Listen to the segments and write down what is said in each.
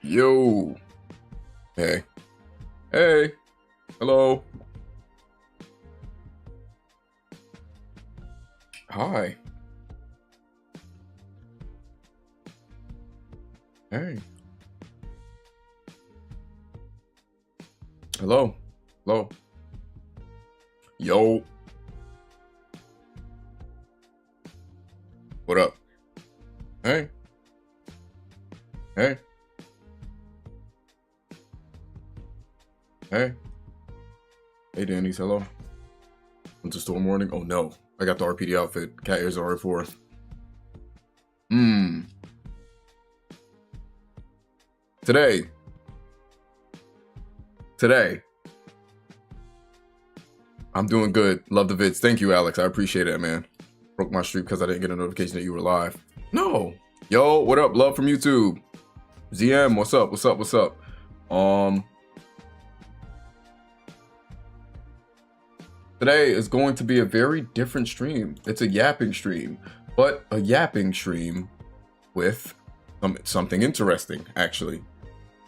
Yo. Hey. Hey. Hello. Hi. Hey. Hello. Hello. Yo. What up? Hey. Hey. Hey. Hey, Danny's. Hello. Went to store morning. Oh, no. I got the RPD outfit. Cat ears are R4. Today. I'm doing good. Love the vids. Thank you, Alex. I appreciate it, man. Broke my streak because I didn't get a notification that you were live. No. Yo, what up? Love from YouTube. ZM, what's up? What's up? What's up? Today is going to be a very different stream. It's a yapping stream, but a yapping stream with something interesting, actually.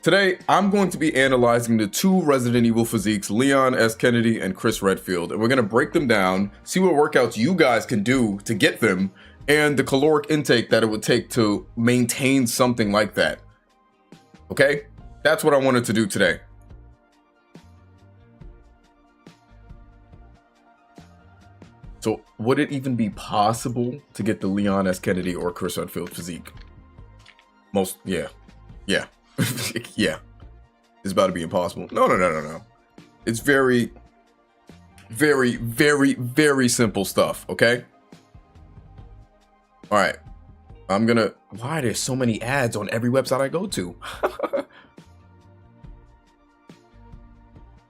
Today, I'm going to be analyzing the two Resident Evil physiques, Leon S. Kennedy and Chris Redfield, and we're going to break them down, see what workouts you guys can do to get them, and the caloric intake that it would take to maintain something like that. Okay? That's what I wanted to do today. So, would it even be possible to get the Leon S. Kennedy or Chris Redfield physique? Yeah. Yeah. It's about to be impossible. No. It's very, very, very, very simple stuff, okay? All right. Why there's so many ads on every website I go to?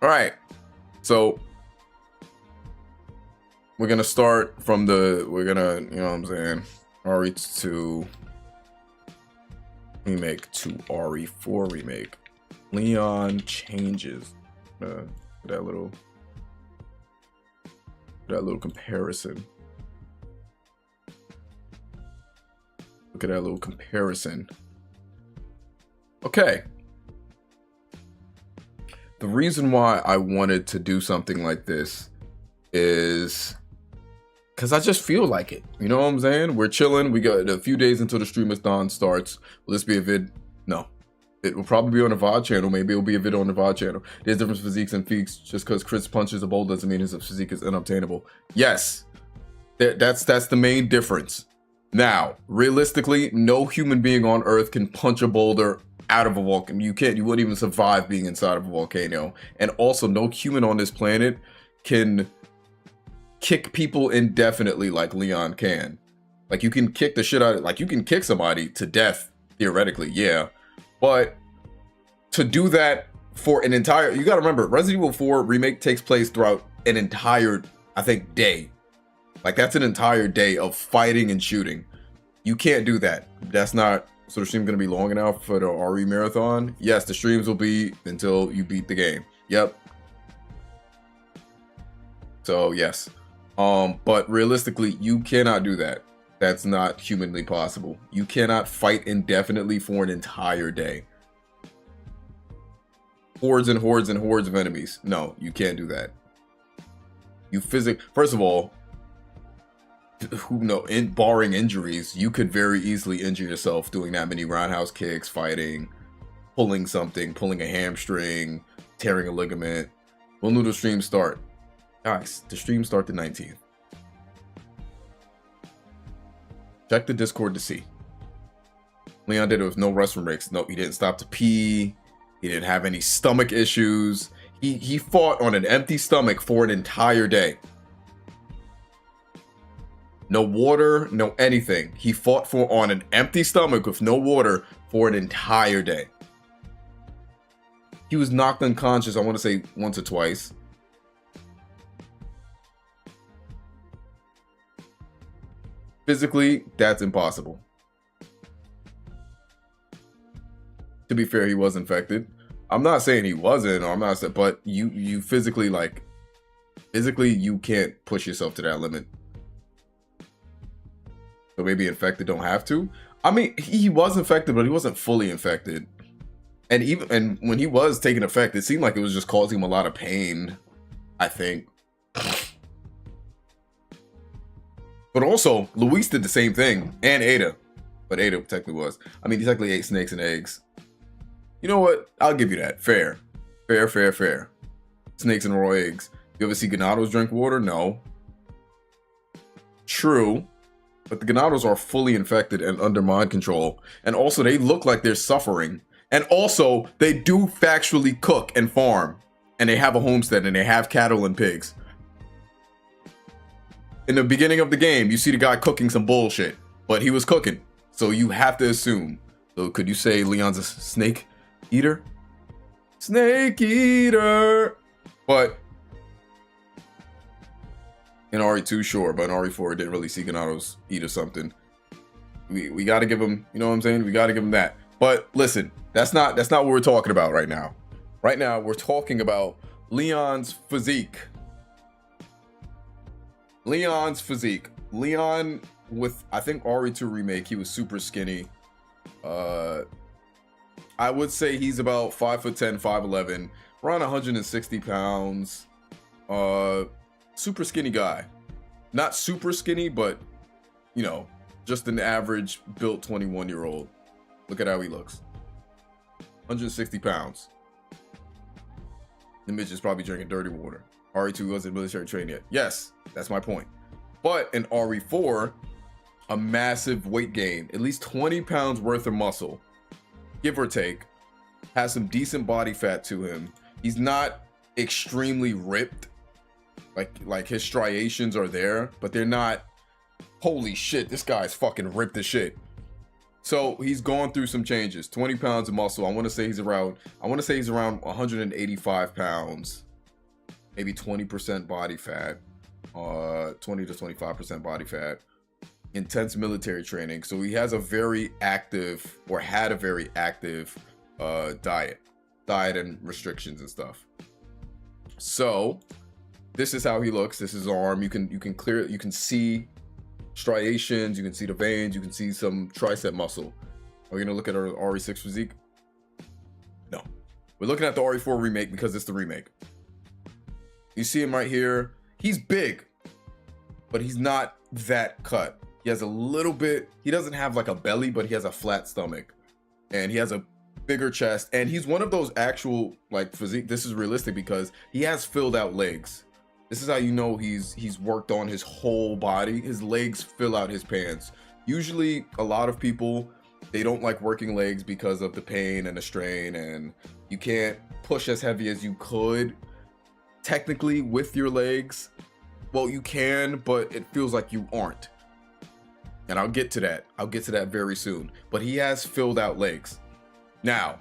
All right. So, we're going to start from you know what I'm saying, RE2 remake to RE4 remake. Leon changes. That little comparison. Look at that little comparison. Okay. The reason why I wanted to do something like this is because I just feel like it. You know what I'm saying? We're chilling. We got a few days until the streamathon starts. Will this be a vid? No. It will probably be on the VOD channel. Maybe it'll be a video on the VOD channel. There's different physiques and feats. Just because Chris punches a bowl doesn't mean his physique is unobtainable. Yes. That's the main difference. Now, realistically, no human being on Earth can punch a boulder out of a volcano. You wouldn't even survive being inside of a volcano. And also, no human on this planet can kick people indefinitely like Leon can. Like, you can kick the shit out of, like, you can kick somebody to death, theoretically, yeah. But to do that for an entire, you gotta remember, Resident Evil 4 remake takes place throughout an entire, I think, day. Like, that's an entire day of fighting and shooting. You can't do that. That's not, so the stream's gonna be long enough for the RE marathon? Yes, the streams will be until you beat the game. Yep. So, yes. But realistically, you cannot do that. That's not humanly possible. You cannot fight indefinitely for an entire day. Hordes and hordes and hordes of enemies. No, you can't do that. First of all, barring injuries, you could very easily injure yourself doing that many roundhouse kicks, fighting, pulling something, pulling a hamstring, tearing a ligament. When will the stream start? Guys, the stream start the 19th. Check the Discord to see. Leon did it with no restroom breaks. No, he didn't stop to pee. He didn't have any stomach issues. He fought on an empty stomach for an entire day. No water, no anything. He fought on an empty stomach with no water for an entire day. He was knocked unconscious, I want to say once or twice. Physically, that's impossible. To be fair, he was infected. I'm not saying he wasn't, or I'm not saying, but you physically, like, physically you can't push yourself to that limit. So maybe infected don't have to. I mean, he was infected, but he wasn't fully infected. And when he was taking effect, it seemed like it was just causing him a lot of pain, I think. But also, Luis did the same thing, and Ada. But Ada technically was. I mean, he technically ate snakes and eggs. You know what? I'll give you that. Fair. Fair, fair, fair. Snakes and raw eggs. You ever see Ganados drink water? No. True. But the Ganados are fully infected and under mind control. And also, they look like they're suffering. And also, they do factually cook and farm. And they have a homestead and they have cattle and pigs. In the beginning of the game, you see the guy cooking some bullshit. But he was cooking. So you have to assume. So could you say Leon's a snake eater? Snake eater! But in RE2, sure. But in RE4, it didn't really see Ganados eat or something. We got to give him, you know what I'm saying? We got to give him that. But listen, that's not what we're talking about right now. Right now, we're talking about Leon's physique. Leon's physique. Leon, with, I think, RE2 Remake, he was super skinny. I would say he's about 5'10", 5'11", around 160 pounds. Super skinny guy. Not super skinny, but, you know, just an average built 21-year-old. Look at how he looks. 160 pounds. The midget is probably drinking dirty water. RE2 wasn't military trained yet. Yes, that's my point. But in RE4, a massive weight gain. At least 20 pounds worth of muscle. Give or take. Has some decent body fat to him. He's not extremely ripped. Like his striations are there, but they're not, holy shit, this guy's fucking ripped as shit. So he's gone through some changes. 20 pounds of muscle. I want to say he's around 185 pounds. Maybe 20% body fat. 20 to 25% body fat. Intense military training. So he has a very active, or had a very active diet and restrictions and stuff. So this is how he looks. This is his arm. You can see striations, you can see the veins, you can see some tricep muscle. Are we gonna look at our RE6 physique? No. We're looking at the RE4 remake because it's the remake. You see him right here. He's big, but he's not that cut. He has a little bit, he doesn't have like a belly, but he has a flat stomach. And he has a bigger chest. And he's one of those actual, like, physique. This is realistic because he has filled out legs. This is how you know he's worked on his whole body. His legs fill out his pants. Usually, a lot of people, they don't like working legs because of the pain and the strain, and you can't push as heavy as you could technically with your legs. Well, you can, but it feels like you aren't. And I'll get to that. I'll get to that very soon. But he has filled out legs. Now,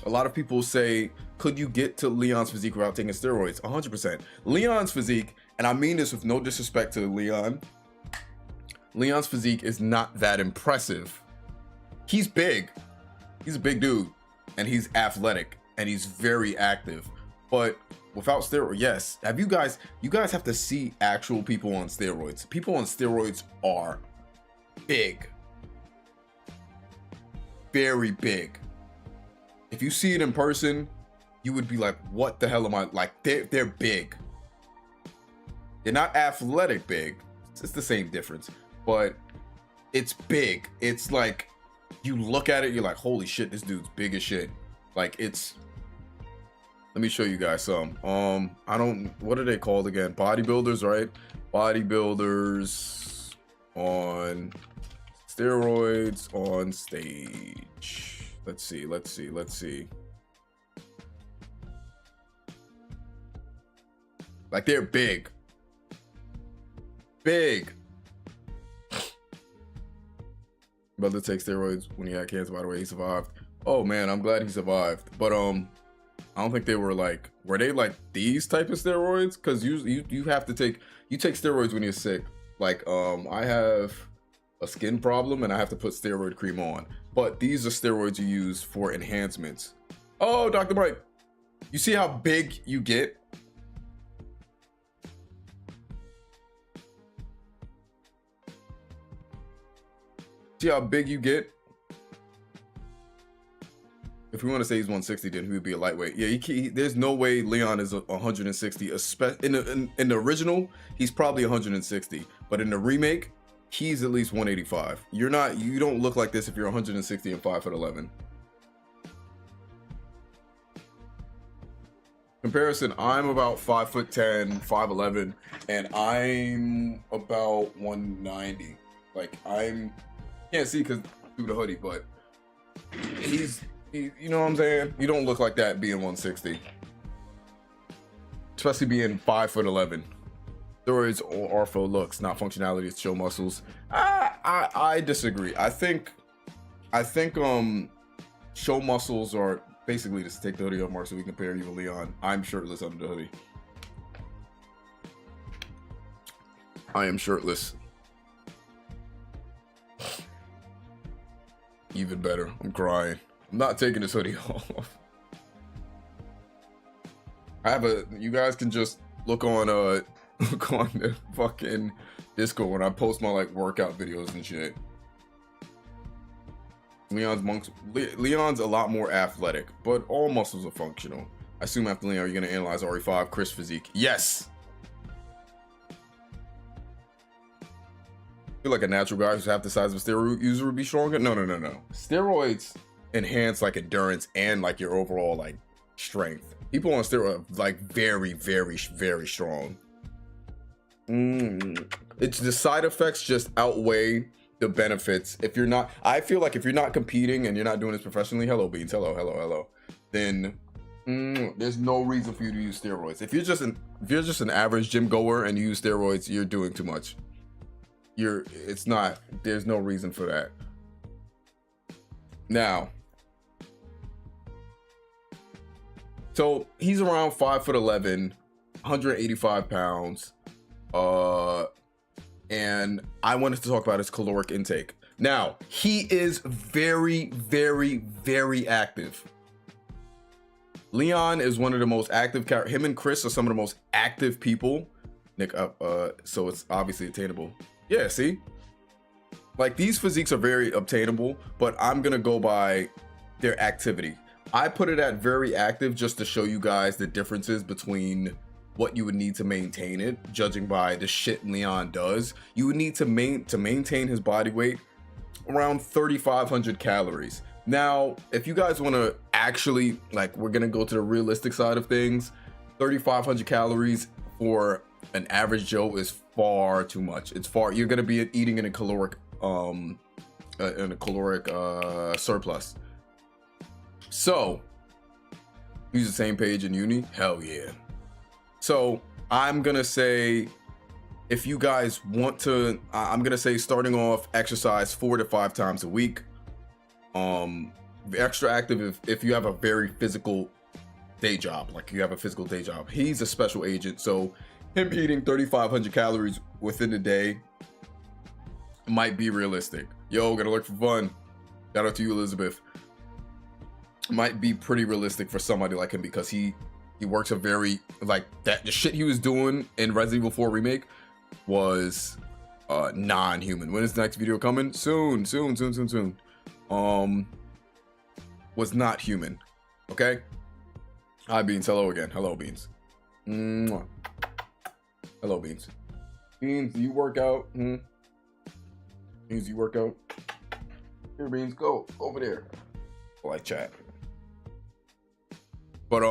a lot of people say, could you get to Leon's physique without taking steroids? 100%. Leon's physique, and I mean this with no disrespect to Leon, Leon's physique is not that impressive. He's big. He's a big dude. And he's athletic. And he's very active. But without steroids, yes. You guys have to see actual people on steroids. People on steroids are big. Very big. If you see it in person, you would be like, what the hell am I? Like, they're big. They're not athletic big. It's the same difference. But it's big. It's like, you look at it, you're like, holy shit, this dude's big as shit. Like, it's... Let me show you guys some. What are they called again? Bodybuilders, right? Bodybuilders on steroids on stage. Let's see. Like, they're big. Big. Brother takes steroids when he had cancer, by the way. He survived. Oh, man, I'm glad he survived. But, I don't think they were like, were they like these type of steroids? Because you have to take, you take steroids when you're sick. Like, I have a skin problem and I have to put steroid cream on. But these are steroids you use for enhancements. Oh, Dr. Mike, you see how big you get? See how big you get? If we want to say he's 160, then he would be a lightweight. Yeah, there's no way Leon is 160. In the original, he's probably 160, but in the remake, he's at least 185. You don't look like this if you're 160 and 5'11". Comparison, I'm about 5'10", 5'11", and I'm about 190. Like, can't see because through the hoodie, but you know what I'm saying? You don't look like that being 160, especially being 5'11". Steroids or ortho looks, not functionality. It's show muscles. I disagree. I think show muscles are basically just take the hoodie off, Mark, so we can compare you to Leon. I'm shirtless under the hoodie. I am shirtless. Even better. I'm crying. I'm not taking this hoodie off. You guys can just look on the fucking Discord when I post my like workout videos and shit. Leon's a lot more athletic, but all muscles are functional. I assume after Leon, you're gonna analyze RE5, Chris physique. Yes. I feel like a natural guy who's half the size of a steroid user would be stronger. No. Steroids enhance like endurance and like your overall like strength. People on steroids are like very, very, very strong. It's the side effects just outweigh the benefits. I feel like if you're not competing and you're not doing this professionally, hello Beans, hello, then there's no reason for you to use steroids. If you're just an average gym goer and you use steroids, you're doing too much. There's no reason for that. Now, so he's around 5'11", 185 pounds. And I wanted to talk about his caloric intake. Now, he is very, very, very active. Leon is one of the most active characters. Him and Chris are some of the most active people. Nick, so it's obviously attainable. Yeah, see? Like, these physiques are very obtainable, but I'm gonna go by their activity. I put it at very active just to show you guys the differences between what you would need to maintain it, judging by the shit Leon does. You would need to maintain his body weight around 3,500 calories. Now, if you guys want to actually, like, we're gonna go to the realistic side of things, 3,500 calories for an average Joe is far too much. You're gonna be eating in a caloric surplus. So, use the same page in uni? Hell yeah. So I'm gonna say, if you guys want to, I'm gonna say starting off exercise 4 to 5 times a week. Extra active if you have a very physical day job, like you have a physical day job. He's a special agent, so him eating 3,500 calories within the day might be realistic. Yo, gotta look for fun. Shout out to you, Elizabeth. Might be pretty realistic for somebody like him because he works a very, like, that the shit he was doing in Resident Evil 4 remake was non-human. When is the next video coming? Soon. Was not human. Okay? Hi Beans, hello again. Hello Beans. Mwah. Hello Beans. Beans, do you work out? Beans, do you work out? Here Beans, go over there. Like chat. But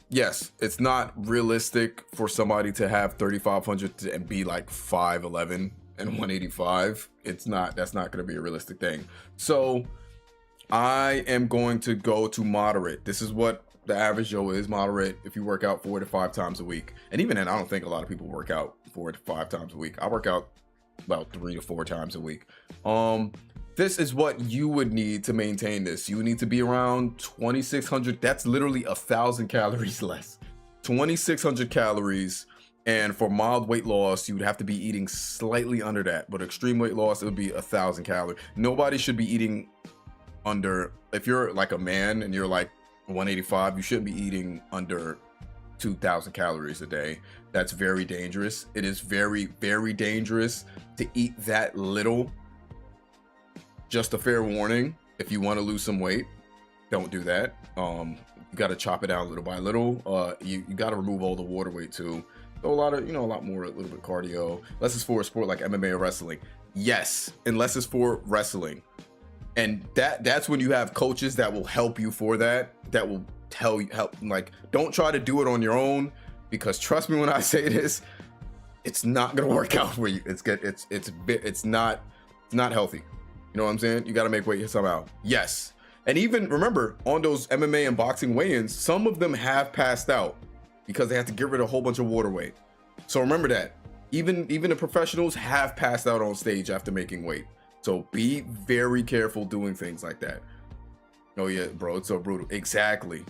yes, it's not realistic for somebody to have 3,500 and be like 5'11" and 185. That's not going to be a realistic thing. So I am going to go to moderate. This is what the average Joe is, moderate, if you work out 4 to 5 times a week. And even then, I don't think a lot of people work out 4 to 5 times a week. I work out about 3 to 4 times a week. This is what you would need to maintain this. You would need to be around 2,600. That's literally 1,000 calories less. 2,600 calories. And for mild weight loss, you would have to be eating slightly under that. But extreme weight loss, it would be 1,000 calories. Nobody should be eating under, if you're like a man and you're like 185. You shouldn't be eating under 2,000 calories a day. That's very dangerous. It is very, very dangerous to eat that little. Just a fair warning, if you want to lose some weight, don't do that. You got to chop it down little by little. You got to remove all the water weight too. So a lot more, a little bit cardio. Unless it's for a sport like MMA or wrestling. Yes, unless it's for wrestling. And that's when you have coaches that will help you for that will tell you, like, don't try to do it on your own, because trust me when I say this, it's not gonna work out for you. It's not healthy. You know what I'm saying? You got to make weight somehow. Yes. And even remember, on those MMA and boxing weigh-ins, some of them have passed out because they have to get rid of a whole bunch of water weight. So remember that. Even the professionals have passed out on stage after making weight. So be very careful doing things like that. Oh yeah, bro, it's so brutal. Exactly.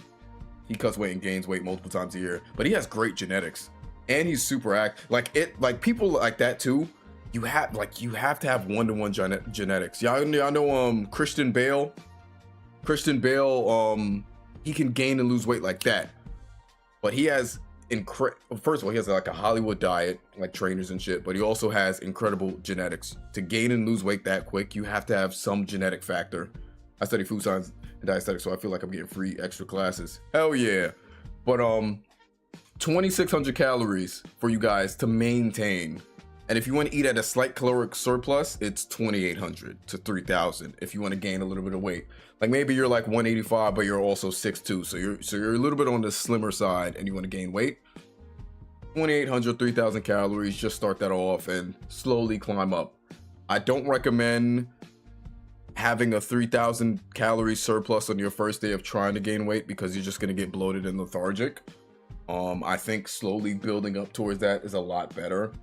He cuts weight and gains weight multiple times a year, but he has great genetics and he's super active. Like people like that too. You have to have one-to-one genetics. Y'all know Christian Bale. Christian Bale, he can gain and lose weight like that, but he has first of all, he has like a Hollywood diet, like trainers and shit, but he also has incredible genetics. To gain and lose weight that quick, you have to have some genetic factor. I study food science and dietetics, so I feel like I'm getting free extra classes. Hell yeah. But 2,600 calories for you guys to maintain. And if you want to eat at a slight caloric surplus, it's 2,800 to 3,000 if you want to gain a little bit of weight. Like maybe you're like 185, but you're also 6'2", so you're a little bit on the slimmer side and you want to gain weight. 2,800, 3,000 calories, just start that off and slowly climb up. I don't recommend having a 3,000 calorie surplus on your first day of trying to gain weight, because you're just going to get bloated and lethargic. I think slowly building up towards that is a lot better.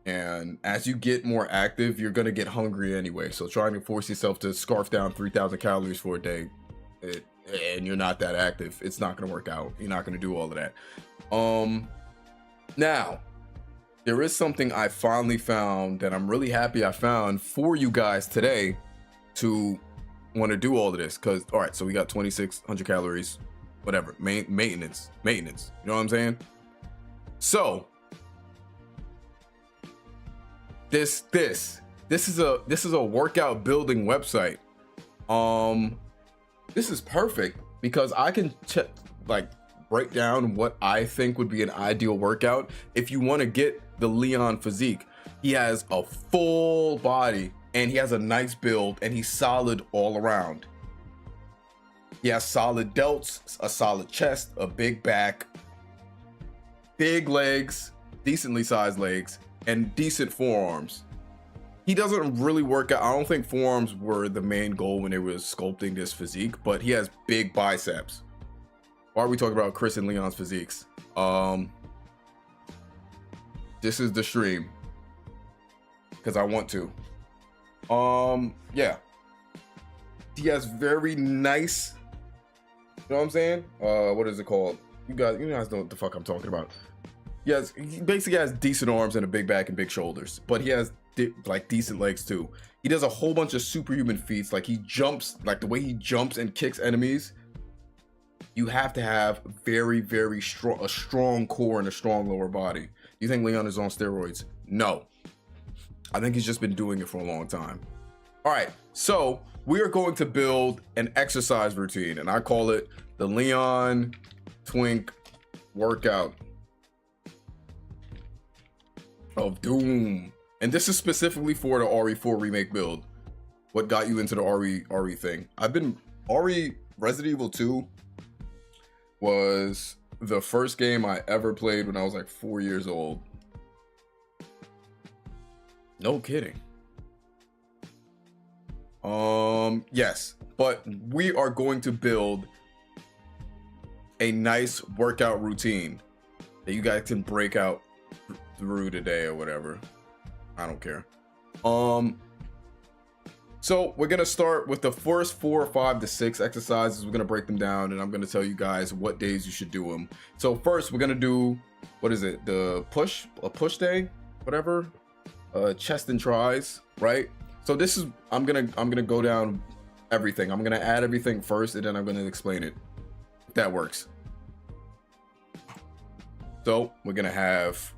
And as you get more active, you're going to get hungry anyway. So trying to force yourself to scarf down 3,000 calories for a day, and you're not that active, it's not going to work out. You're not going to do all of that. Now, there is something I finally found that I'm really happy I found for you guys today to want to do all of this. Because, all right, so we got 2,600 calories, whatever, maintenance. You know what I'm saying? So this is a workout building website. This is perfect because I can break down what I think would be an ideal workout if you want to get the Leon physique. He has a full body and he has a nice build and he's solid all around. He has solid delts, a solid chest, a big back, big legs, decently sized legs, and decent forearms. He doesn't really work out. I don't think forearms were the main goal when they were sculpting this physique, but he has big biceps. Why are we talking about Chris and Leon's physiques? This is the stream because I want to. Yeah. He has very nice, you know what I'm saying? What is it called? You guys know what the fuck I'm talking about. He basically has decent arms and a big back and big shoulders, but he has decent legs too. He does a whole bunch of superhuman feats. Like he jumps, like the way he jumps and kicks enemies. You have to have very strong core and a strong lower body. Do you think Leon is on steroids? No. I think he's just been doing it for a long time. All right, so we are going to build an exercise routine, and I call it the Leon Twink workout of doom. And this is specifically for the RE4 remake build. What got you into the RE thing? Resident Evil 2 was the first game I ever played when I was like 4 years old. No kidding. Yes, but we are going to build a nice workout routine that you guys can break out through today or whatever. I don't care. So we're gonna start with the first 4 or 5 to 6 exercises. We're gonna break them down and I'm gonna tell you guys what days you should do them. So first we're gonna do, what is it? A push day, whatever. Chest and tries, right? So this is, I'm gonna go down everything. I'm gonna add everything first and then I'm gonna explain it. That works. So we're gonna have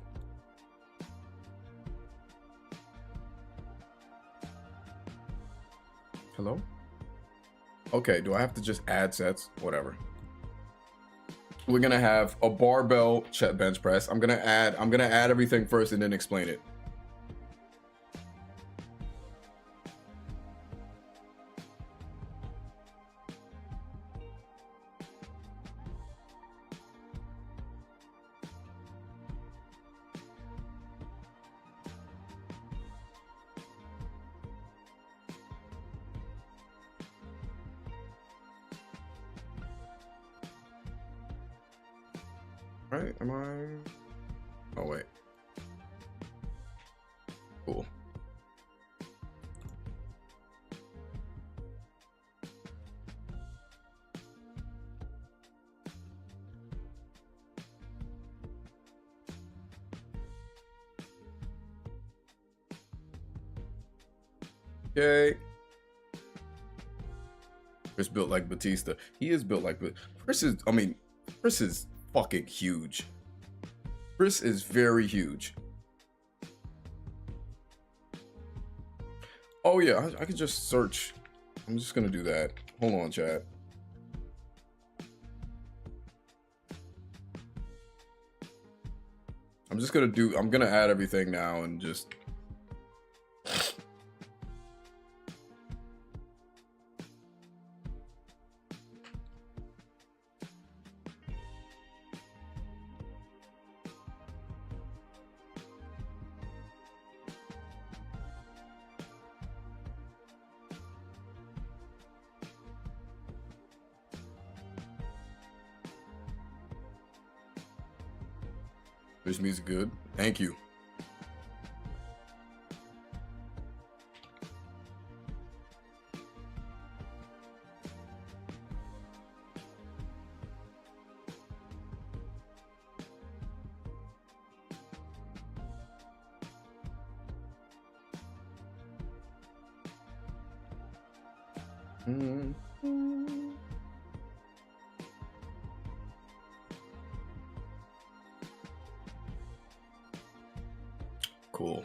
hello? Okay, do I have to just add sets? Whatever. We're gonna have a barbell bench press. I'm gonna add everything first and then explain it. Right? Am I? Oh, wait. Cool. Okay. Chris built like Batista. He is built like, Chris is, I mean, Chris is fucking huge. Chris is very huge. Oh yeah, I can just search. I'm just gonna do that. Hold on, chat. I'm gonna add everything now and just. This music good. Thank you. Cool.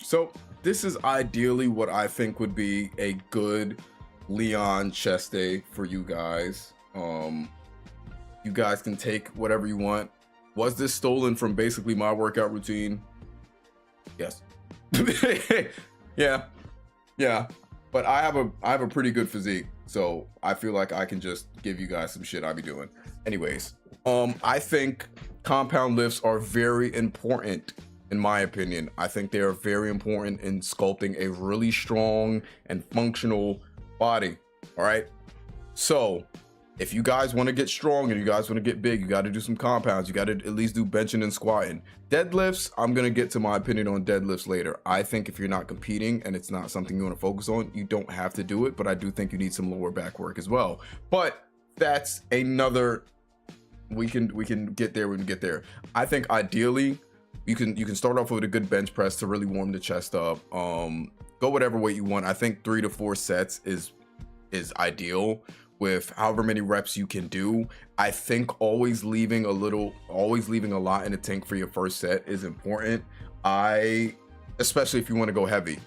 So this is ideally what I think would be a good Leon chest day for you guys. You guys can take whatever you want. Was this stolen from basically my workout routine? Yes. Yeah. But I have a pretty good physique, so I feel like I can just give you guys some shit I be doing. Anyways, I think compound lifts are very important. In my opinion, I think they are very important in sculpting a really strong and functional body. All right. So if you guys want to get strong and you guys want to get big, you got to do some compounds. You got to at least do benching and squatting. Deadlifts, I'm going to get to my opinion on deadlifts later. I think if you're not competing and it's not something you want to focus on, you don't have to do it. But I do think you need some lower back work as well. But that's another, we can get there when we get there. I think ideally, you can start off with a good bench press to really warm the chest up. Go whatever weight you want. I think 3 to 4 sets is ideal with however many reps you can do. I think always leaving a lot in the tank for your first set is important. Especially if you want to go heavy.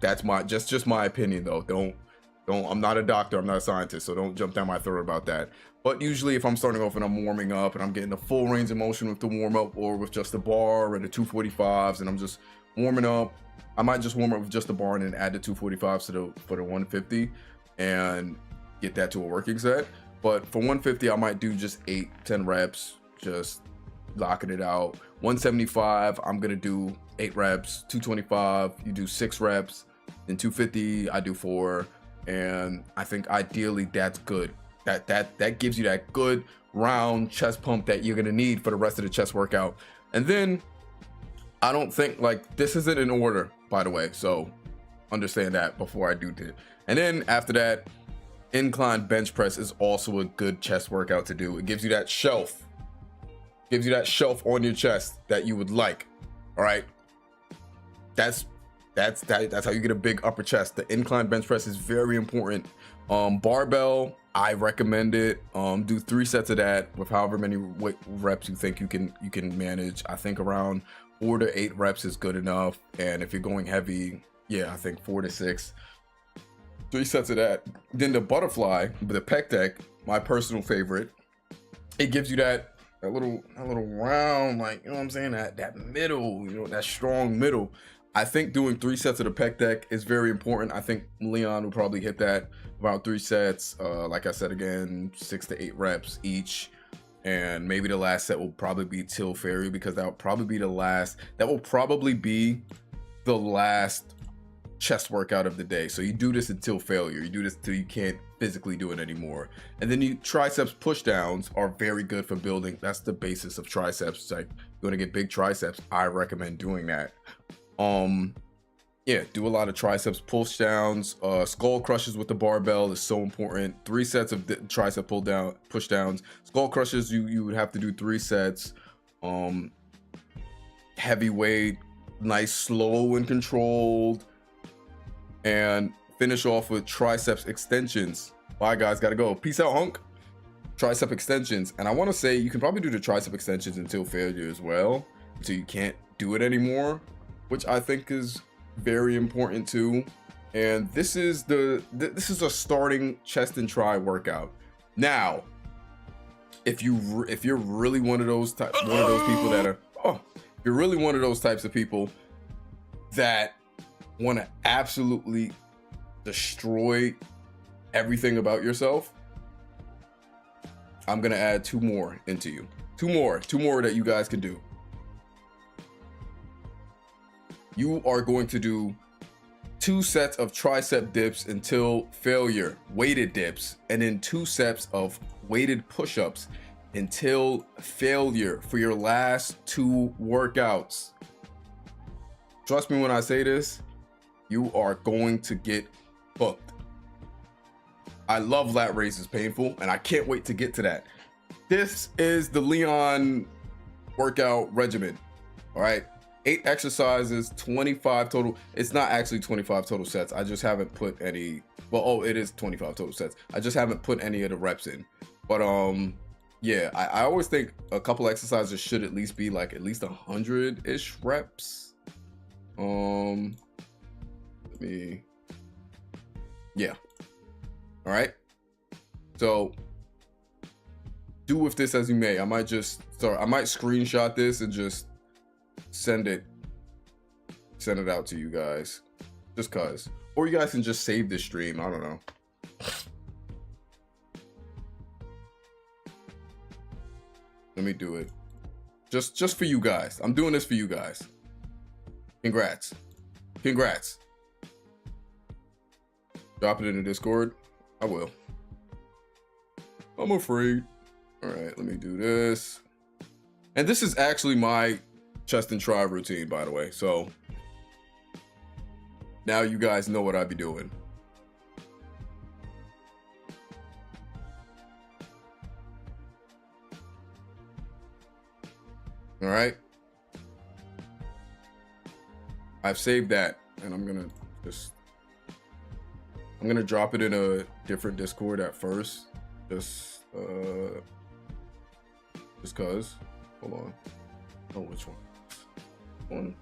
That's my just my opinion though. Don't I'm not a doctor, I'm not a scientist, so don't jump down my throat about that. But usually if I'm starting off and I'm warming up and I'm getting the full range of motion with the warm up or with just the bar and the 245s and I'm just warming up, I might just warm up with just the bar and then add the 245s for the 150 and get that to a working set. But for 150, I might do just 8-10 reps, just locking it out. 175, I'm gonna do 8 reps. 225, you do 6 reps. Then 250, I do 4. And I think ideally that's good. That gives you that good round chest pump that you're gonna need for the rest of the chest workout. And then I don't think, like, this isn't in order, by the way, so understand that before I do it. And then after that, incline bench press is also a good chest workout to do. It gives you that shelf. Gives you that shelf on your chest that you would like. All right. That's how you get a big upper chest. The incline bench press is very important. Barbell, I recommend it. Do 3 sets of that with however many reps you think you can manage. I think around 4 to 8 reps is good enough. And if you're going heavy, yeah, I think 4 to 6. 3 sets of that. Then the butterfly, the pec deck, my personal favorite. It gives you that little round, like, you know what I'm saying, that middle, you know, that strong middle. I think doing 3 sets of the pec deck is very important. I think Leon will probably hit that about 3 sets. Like I said, again, 6 to 8 reps each. And maybe the last set will probably be Till Fairy, because that will probably be the last chest workout of the day. So you do this until failure. You do this until you can't physically do it anymore. And then triceps push downs are very good for building. That's the basis of triceps. It's like, you want to get big triceps, I recommend doing that. Yeah, do a lot of triceps push downs. Skull crushes with the barbell is so important. 3 sets of tricep push downs. Skull crushes, you would have to do 3 sets. Heavyweight, nice, slow and controlled. And finish off with triceps extensions. Bye guys, gotta go. Peace out, hunk. Tricep extensions. And I want to say you can probably do the tricep extensions until failure as well, until you can't do it anymore, which I think is very important too. And this is a starting chest and tri workout. Now, if you're really one of those people that are, if you're really one of those types of people that want to absolutely destroy everything about yourself, I'm gonna add 2 more into you. 2 more that you guys can do. You are going to do 2 sets of tricep dips until failure, weighted dips, and then 2 sets of weighted push-ups until failure for your last 2 workouts. Trust me when I say this, you are going to get hooked. I love lat raises painful, and I can't wait to get to that. This is the Leon workout regimen. All right, 8 exercises, 25 total. It's not actually 25 total sets. I just haven't put any. Well, it is 25 total sets. I just haven't put any of the reps in. But yeah, I always think a couple exercises should at least be like at least 100-ish reps. Yeah. All right. So do with this as you may. I might screenshot this and just send it out to you guys, just cause. Or you guys can just save this stream. I don't know. Let me do it. Just for you guys. I'm doing this for you guys. Congrats. Drop it in the Discord. I will. I'm afraid. All right, let me do this. And this is actually my chest and tri routine, by the way. So now you guys know what I be doing. All right. I've saved that, and I'm gonna drop it in a different Discord at first, just cause. Hold on. Oh, which one?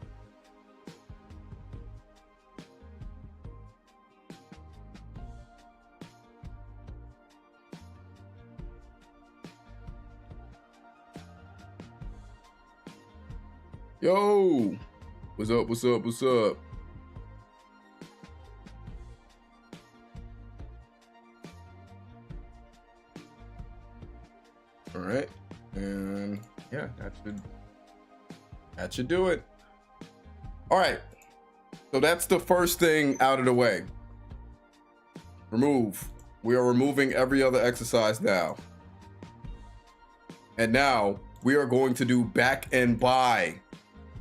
Yo, what's up? All right, and yeah, that should do it. All right, so that's the first thing out of the way. We are removing every other exercise now. And now we are going to do back and bi.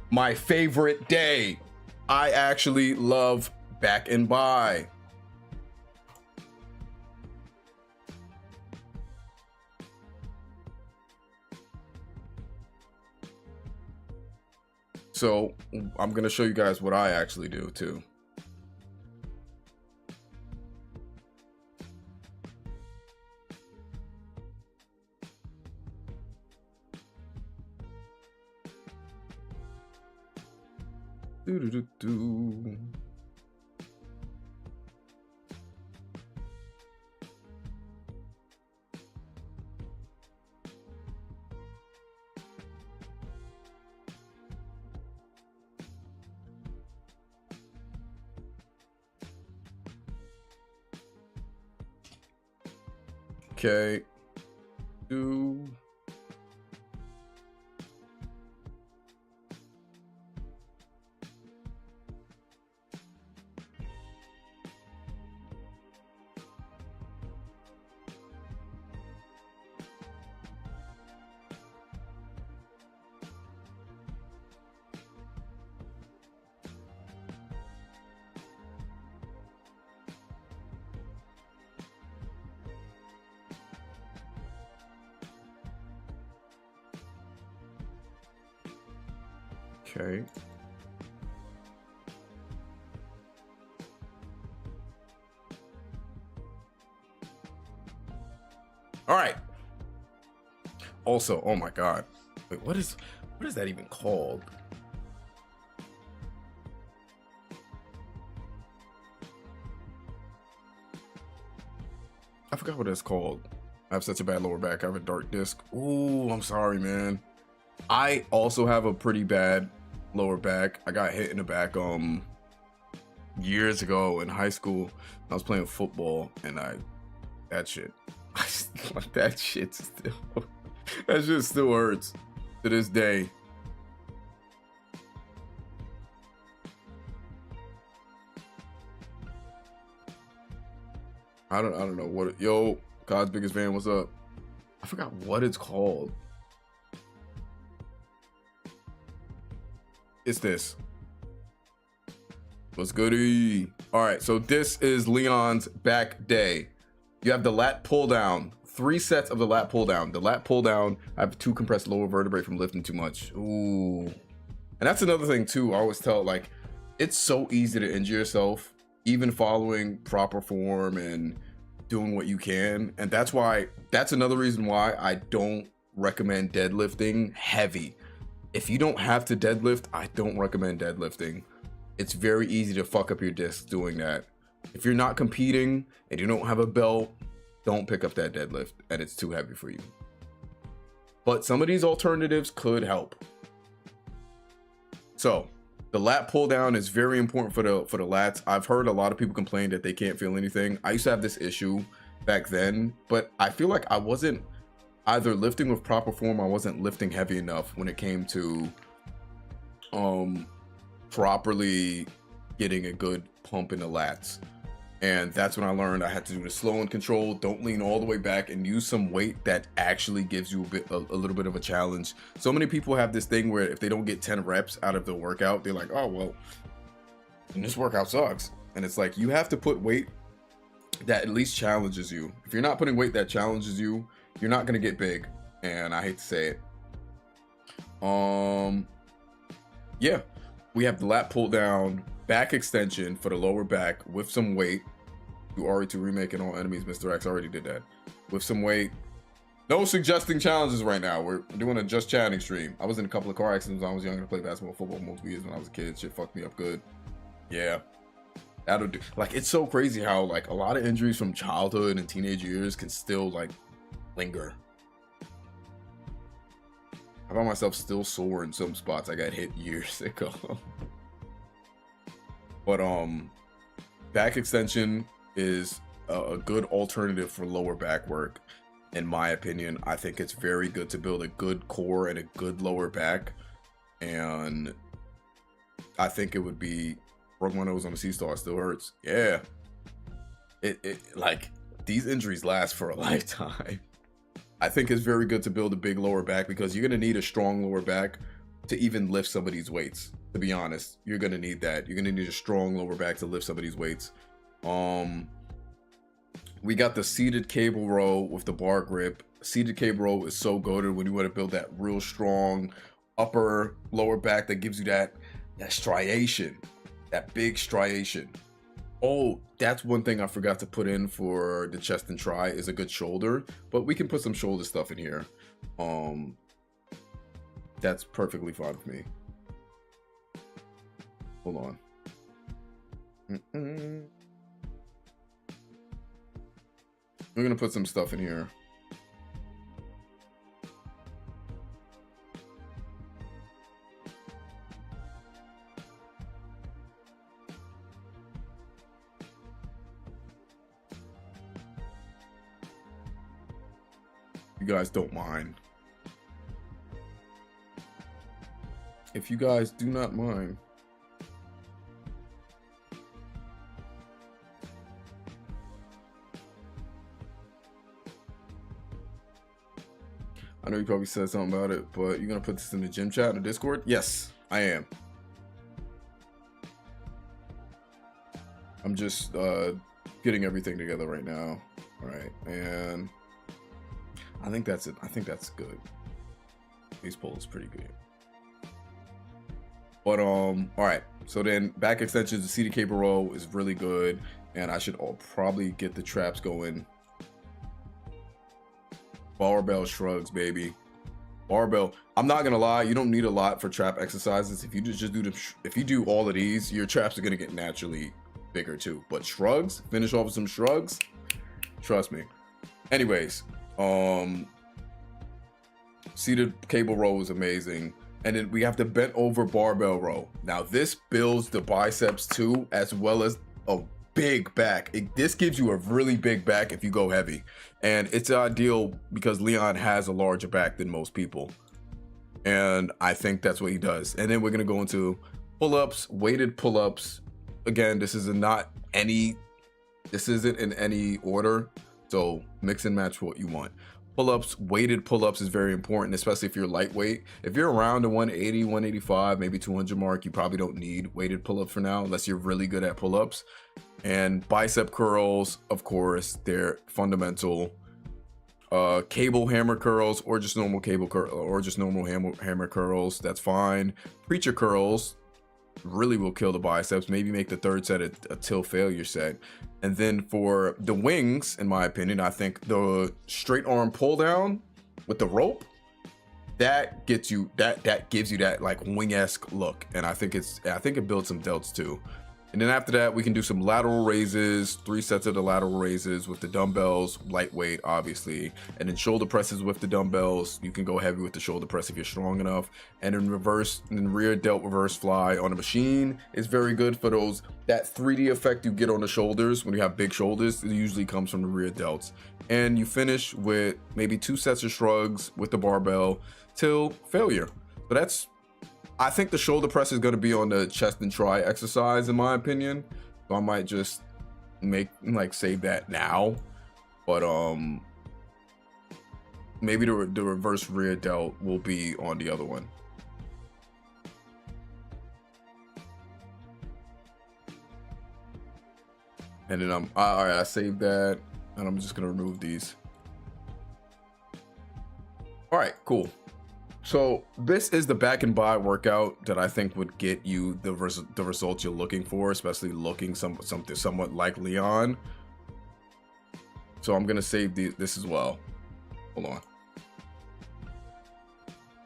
My favorite day. I actually love back and bi. So I'm gonna show you guys what I actually do too. Do. Okay. Do. Okay. All right. Also, oh my God. Wait, what is that even called? I forgot what it's called. I have such a bad lower back. I have a dark disc. Ooh, I'm sorry, man. I also have a pretty bad lower back. I got hit in the back years ago in high school. I was playing football and that shit that shit still hurts to this day. I don't know what yo, God's biggest fan, what's up? I forgot what it's called. It's this. What's goody? All right, so this is Leon's back day. You have the lat pull down, 3 sets of the lat pull down. The lat pull down, I have 2 compressed lower vertebrae from lifting too much. Ooh. And that's another thing too. I always tell, like, it's so easy to injure yourself, even following proper form and doing what you can. And that's another reason why I don't recommend deadlifting heavy. If you don't have to deadlift, I don't recommend deadlifting. It's very easy to fuck up your discs doing that. If you're not competing and you don't have a belt, don't pick up that deadlift and it's too heavy for you. But some of these alternatives could help. So the lat pull down is very important for the lats. I've heard a lot of people complain that they can't feel anything. I used to have this issue back then, but I feel like I wasn't either lifting with proper form, I wasn't lifting heavy enough when it came to properly getting a good pump in the lats. And that's when I learned I had to do the slow and control, don't lean all the way back, and use some weight that actually gives you a little bit of a challenge. So many people have this thing where if they don't get 10 reps out of the workout, they're like, oh, well, this workout sucks. And it's like, you have to put weight that at least challenges you. If you're not putting weight that challenges you, you're not going to get big. And I hate to say it. Yeah, we have the lat pull down, back extension for the lower back with some weight. You already to remake all enemies. Mr. X already did that with some weight. No suggesting challenges right now. We're doing a just chatting stream. I was in a couple of car accidents when I was younger to play basketball, football multiple years when I was a kid. Shit fucked me up good. Yeah, that'll do. Like, it's so crazy how like a lot of injuries from childhood and teenage years can still like linger. I found myself still sore in some spots I got hit years ago. But back extension is a good alternative for lower back work, in my opinion. I think it's very good to build a good core and a good lower back, and I think it would be broke my nose on a seesaw. It still hurts. Yeah, it like these injuries last for a lifetime. I think it's very good to build a big lower back because you're gonna need a strong lower back to even lift some of these weights. To be honest, you're gonna need that. You're gonna need a strong lower back to lift some of these weights. We got the seated cable row with the bar grip. Seated cable row is so goated when you want to build that real strong upper, lower back that gives you that striation, that big striation. Oh, that's one thing I forgot to put in for the chest and try is a good shoulder, but we can put some shoulder stuff in here. That's perfectly fine with me. Hold on. We're gonna put some stuff in here. You guys don't mind. If you guys do not mind. I know you probably said something about it, but you're gonna put this in the gym chat in the Discord? Yes, I am. I'm just getting everything together right now. All right, and I think that's it. I think that's good. Base pull is pretty good. But all right. So then back extensions, the seated cable row is really good, and I should probably get the traps going. Barbell shrugs, baby. Barbell. I'm not gonna lie, you don't need a lot for trap exercises. If you just do them, if you do all of these, your traps are gonna get naturally bigger too. But shrugs, finish off with some shrugs. Trust me. Anyways, seated cable row is amazing. And then we have the bent over barbell row. Now this builds the biceps too, as well as a big back. This gives you a really big back if you go heavy. And it's ideal because Leon has a larger back than most people. And I think that's what he does. And then we're gonna go into pull-ups, weighted pull-ups. Again, this isn't in any order. So mix and match what you want. Pull-ups, weighted pull-ups is very important, especially if you're lightweight. If you're around the 180, 185, maybe 200 mark, you probably don't need weighted pull-ups for now, unless you're really good at pull-ups. And bicep curls, of course, they're fundamental. Cable hammer curls, or just normal cable curl, or just normal hammer curls, that's fine. Preacher curls really will kill the biceps. Maybe make the third set a till failure set. And then for the wings, in my opinion, I think the straight arm pull down with the rope, that gets you that gives you that like wing-esque look. And I think it builds some delts too. And then after that, we can do some lateral raises, 3 sets of the lateral raises with the dumbbells, lightweight, obviously. And then shoulder presses with the dumbbells. You can go heavy with the shoulder press if you're strong enough. And then rear delt reverse fly on a machine is very good for that 3D effect you get on the shoulders when you have big shoulders. It usually comes from the rear delts. And you finish with maybe 2 sets of shrugs with the barbell till failure. So I think the shoulder press is going to be on the chest and try exercise, in my opinion. So I might just save that now. But maybe the reverse rear delt will be on the other one. And then all right, I saved that, and I'm just gonna remove these. All right, cool. So this is the back and bi workout that I think would get you the results you're looking for, especially looking something somewhat like Leon. So I'm gonna save this as well. Hold on.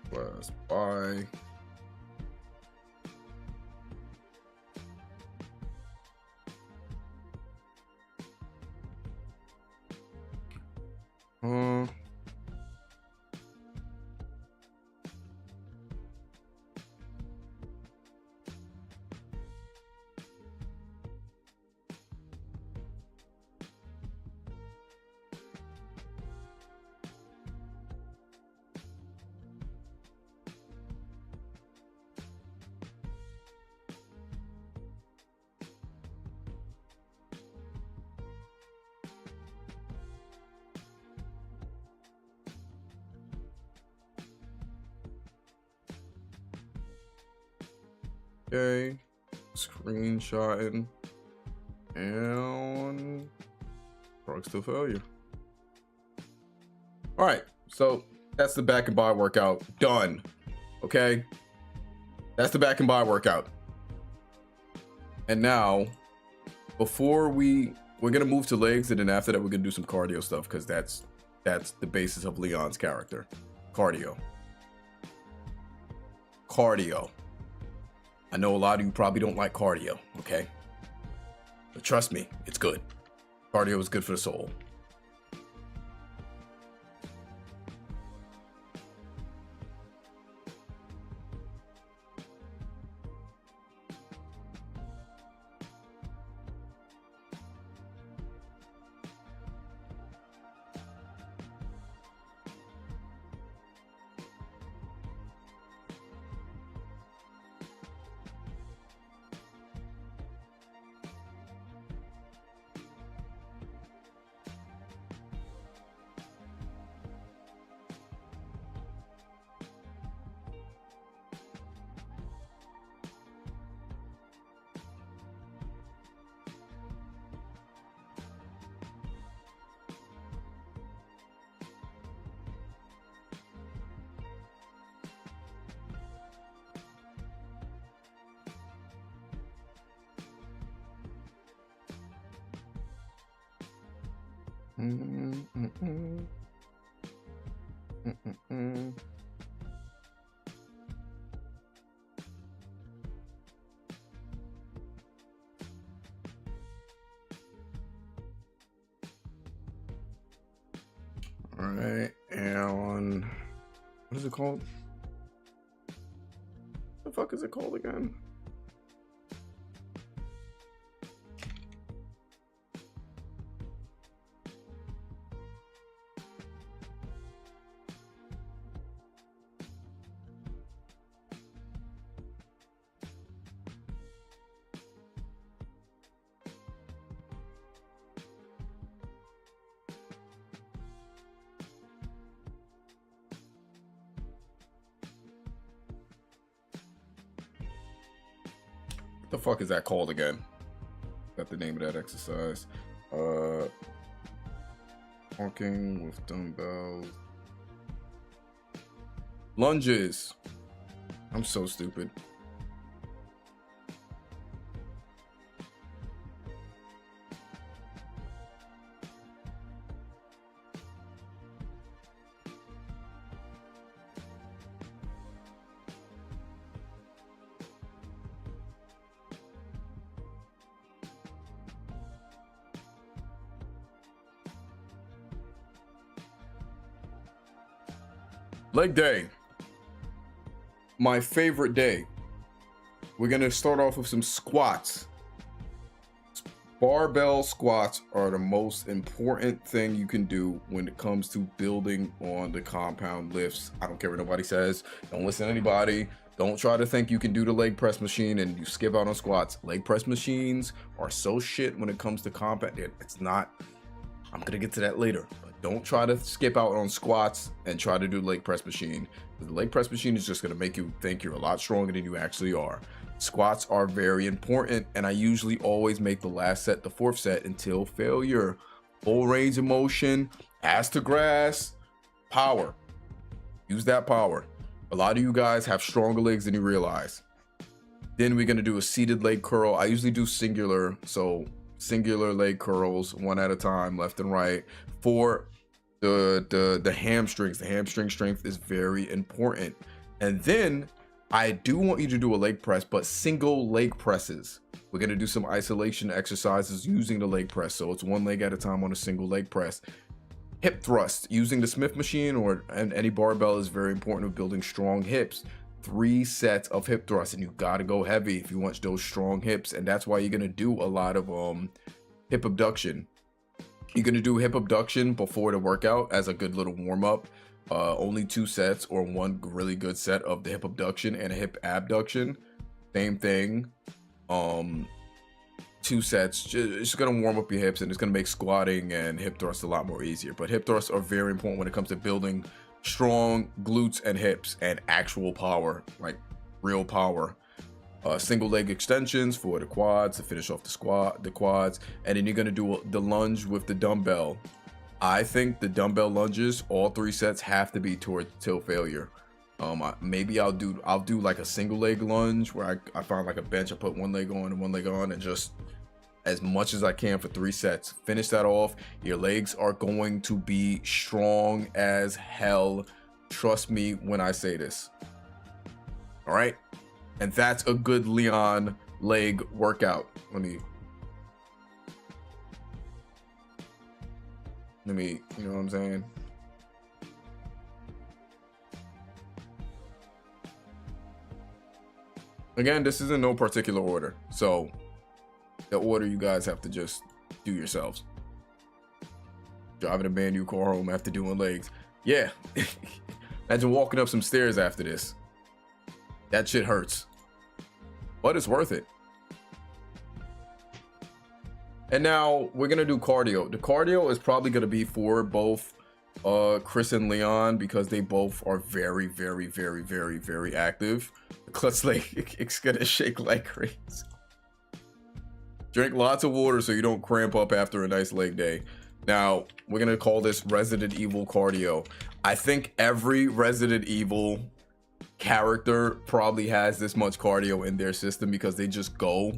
Plus bi. Okay, screenshotting and drugs to failure. All right, so that's the back and bi workout done. Okay, that's the back and bi workout. And now, before we're gonna move to legs, and then after that we're gonna do some cardio stuff, because that's the basis of Leon's character. Cardio. I know a lot of you probably don't like cardio, okay? But trust me, it's good. Cardio is good for the soul. All right, and what is it called? What the fuck is it called again? What the fuck is that called again? Got the name of that exercise. Walking with dumbbells. Lunges. I'm so stupid. Leg day. My favorite day. We're gonna start off with some squats. Barbell squats are the most important thing you can do when it comes to building on the compound lifts. I don't care what nobody says. Don't listen to anybody. Don't try to think you can do the leg press machine and you skip out on squats. Leg press machines are so shit when it comes to compound. It's not. I'm gonna get to that later. But don't try to skip out on squats and try to do leg press machine. The leg press machine is just gonna make you think you're a lot stronger than you actually are. Squats are very important, and I usually always make the last set the fourth set until failure. Full range of motion, ass to grass, power. Use that power. A lot of you guys have stronger legs than you realize. Then we're gonna do a seated leg curl. I usually do singular, so singular leg curls, one at a time, left and right, for the hamstrings. The hamstring strength is very important. And then I do want you to do a leg press, but single leg presses. We're gonna do some isolation exercises using the leg press. So it's one leg at a time on a single leg press. Hip thrust using the Smith machine or any barbell is very important with building strong hips. 3 sets of hip thrusts, and you gotta go heavy if you want those strong hips. And that's why you're gonna do a lot of hip abduction. You're gonna do hip abduction before the workout as a good little warm up. Only 2 sets or 1 really good set of the hip abduction and a hip abduction. Same thing. 2 sets. Just gonna warm up your hips, and it's gonna make squatting and hip thrusts a lot more easier. But hip thrusts are very important when it comes to building strong glutes and hips and actual power, like real power. Single leg extensions for the quads to finish off the quads, and then you're gonna do the lunge with the dumbbell. I think the dumbbell lunges, all 3 sets have to be till failure. Maybe I'll do like a single leg lunge where I find like a bench, I put one leg on and one leg on, and just as much as I can for 3 sets. Finish that off. Your legs are going to be strong as hell. Trust me when I say this. All right, and that's a good Leon leg workout. Let me, you know what I'm saying? Again, this is in no particular order, so the order you guys have to just do yourselves. Driving a brand new car home after doing legs. Yeah. Imagine walking up some stairs after this. That shit hurts. But it's worth it. And now we're going to do cardio. The cardio is probably going to be for both Chris and Leon because they both are very, very, very, very, very active. The clutch leg, it's going to shake like crazy. Drink lots of water so you don't cramp up after a nice leg day. Now, we're going to call this Resident Evil cardio. I think every Resident Evil character probably has this much cardio in their system because they just go.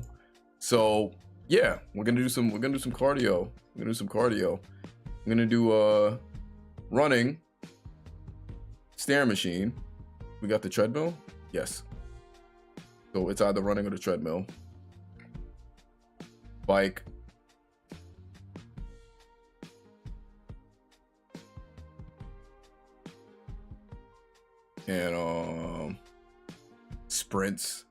So, yeah, we're going to do some cardio. We're going to do some cardio. I'm going to do running, stair machine. We got the treadmill? Yes. So it's either running or the treadmill. Bike. And sprints.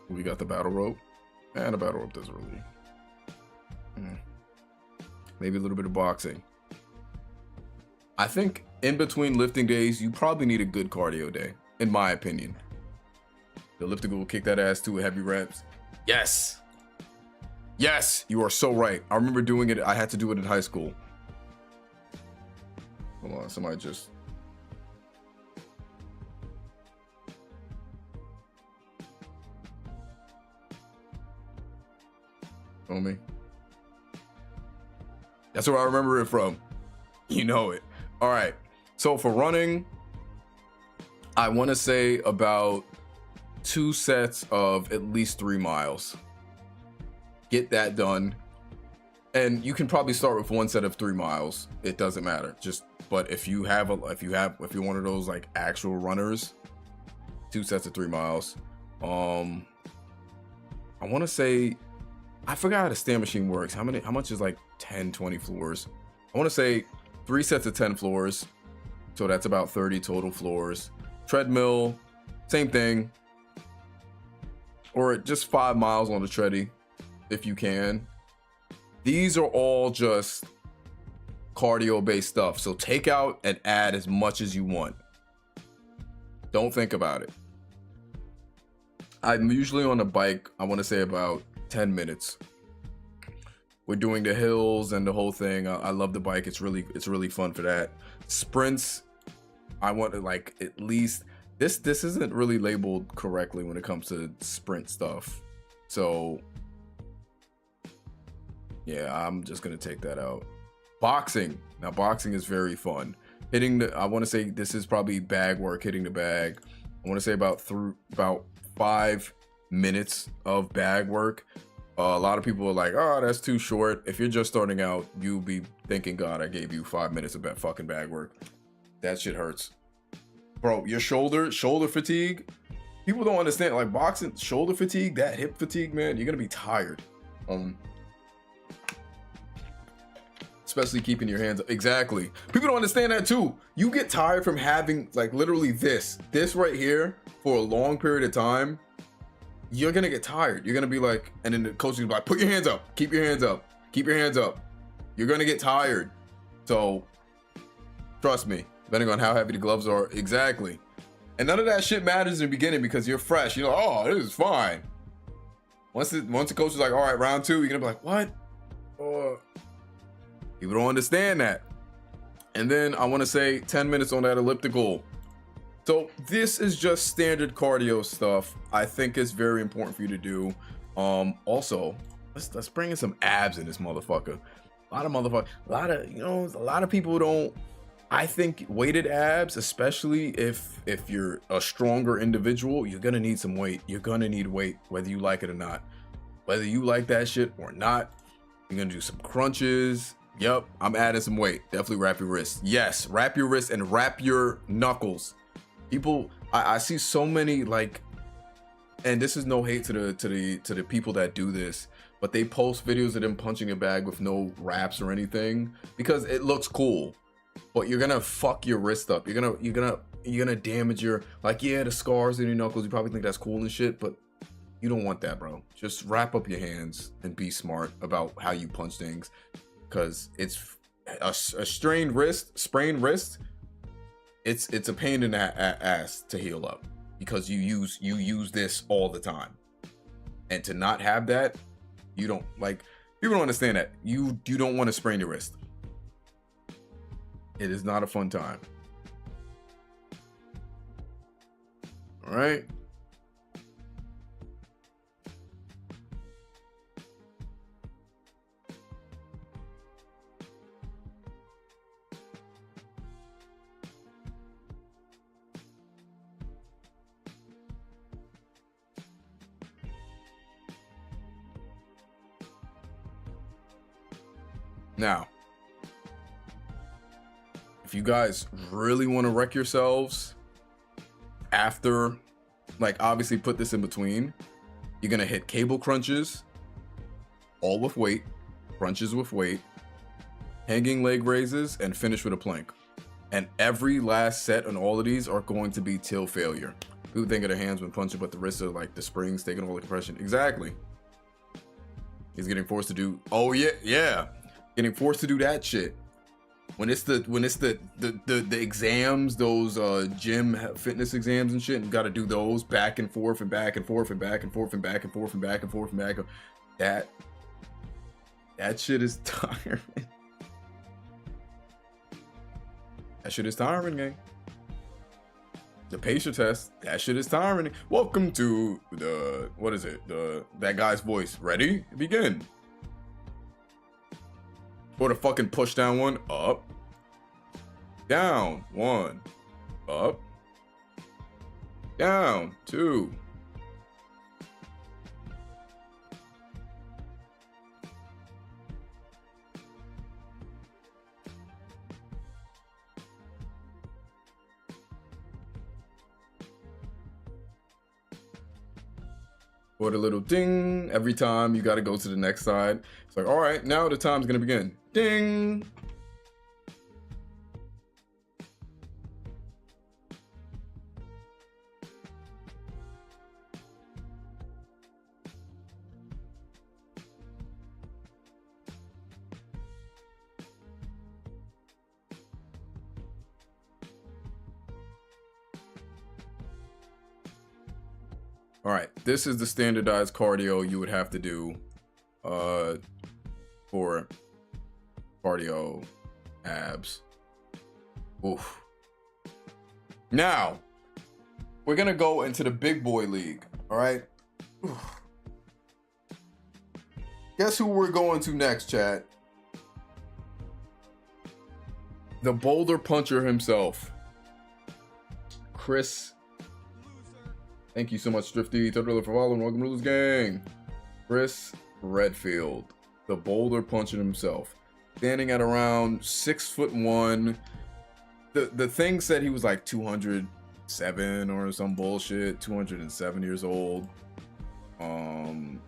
We got the battle rope. And the battle rope doesn't really. Maybe a little bit of boxing. I think in between lifting days, you probably need a good cardio day, in my opinion. The elliptical will kick that ass to heavy reps. Yes. Yes, you are so right. I remember doing it. I had to do it in high school. Hold on, somebody just. Know me? That's where I remember it from. You know it. All right. So for running, I want to say about 2 sets of at least 3 miles. Get that done. And you can probably start with 1 set of 3 miles. It doesn't matter. But if you're one of those like actual runners, 2 sets of 3 miles. I want to say, I forgot how the stair machine works. How much is like 10, 20 floors? I want to say 3 sets of 10 floors. So that's about 30 total floors. Treadmill, same thing. Or just 5 miles on the treadie, if you can. These are all just cardio-based stuff. So take out and add as much as you want. Don't think about it. I'm usually on a bike, I want to say about 10 minutes. We're doing the hills and the whole thing. I love the bike. It's really fun for that. Sprints, I want to like at least this isn't really labeled correctly when it comes to sprint stuff. So yeah, I'm just gonna take that out. Boxing. Now boxing is very fun. I want to say this is probably bag work, hitting the bag. I want to say about 5 minutes of bag work. A lot of people are like, oh, that's too short. If you're just starting out, you'll be thinking, God, I gave you 5 minutes of that fucking bag work. That shit hurts. Bro, your shoulder fatigue. People don't understand, like boxing, shoulder fatigue, that hip fatigue, man, you're going to be tired. Especially keeping your hands up. Exactly. People don't understand that too. You get tired from having like literally this right here for a long period of time. You're gonna get tired. You're gonna be like, and then the coach is gonna be like, put your hands up, keep your hands up, keep your hands up. You're gonna get tired. So trust me, depending on how heavy the gloves are. Exactly. And none of that shit matters in the beginning because you're fresh. You're like, oh, this is fine. Once the coach is like, all right, round 2, you're gonna be like, what? People don't understand that. And then I want to say 10 minutes on that elliptical. So this is just standard cardio stuff. I think it's very important for you to do. Also, let's bring in some abs in this motherfucker. A lot of people don't. I think weighted abs, especially if you're a stronger individual, you're gonna need some weight. You're gonna need weight, whether you like it or not. Whether you like that shit or not, you're gonna do some crunches. Yep, I'm adding some weight. Definitely wrap your wrists. Yes, wrap your wrists and wrap your knuckles. People, I see so many like, and this is no hate to the people that do this, but they post videos of them punching a bag with no wraps or anything because it looks cool. But you're gonna fuck your wrist up. You're gonna damage your, like, yeah, the scars in your knuckles. You probably think that's cool and shit, but you don't want that, bro. Just wrap up your hands and be smart about how you punch things, because it's a sprained wrist. It's a pain in the ass to heal up because you use this all the time, and to not have that, you don't, like, people don't understand that you don't want to sprain your wrist. It is not a fun time. All right. Now, if you guys really want to wreck yourselves after, like, obviously put this in between, you're going to hit cable crunches, all with weight, crunches with weight, hanging leg raises, and finish with a plank. And every last set on all of these are going to be till failure. People think of their hands when punching, but the wrists are like the springs taking all the compression. Exactly. He's getting forced to do, oh yeah. Getting forced to do that shit. When it's the exams, those gym fitness exams and shit, and you gotta do those back and forth and back and forth and back and forth and back and forth and back and forth and back. That shit is tiring. That shit is tiring, gang. The pacer test, that shit is tiring. Welcome to the, what is it? That guy's voice. Ready? Begin. Or the fucking push down one. Up. Down. 1. Up. Down. 2. Or the little ding every time you got to go to the next side. It's like, all right, now the time's going to begin. Ding. All right, this is the standardized cardio you would have to do for cardio abs. Oof. Now, we're gonna go into the big boy league, all right? Oof. Guess who we're going to next, chat? The boulder puncher himself, Chris. Thank you so much, Drifty. $10 for following. Welcome to this gang. Chris Redfield, the boulder puncher himself, standing at around 6'1". The thing said he was like 207 or some bullshit. 207 years old. I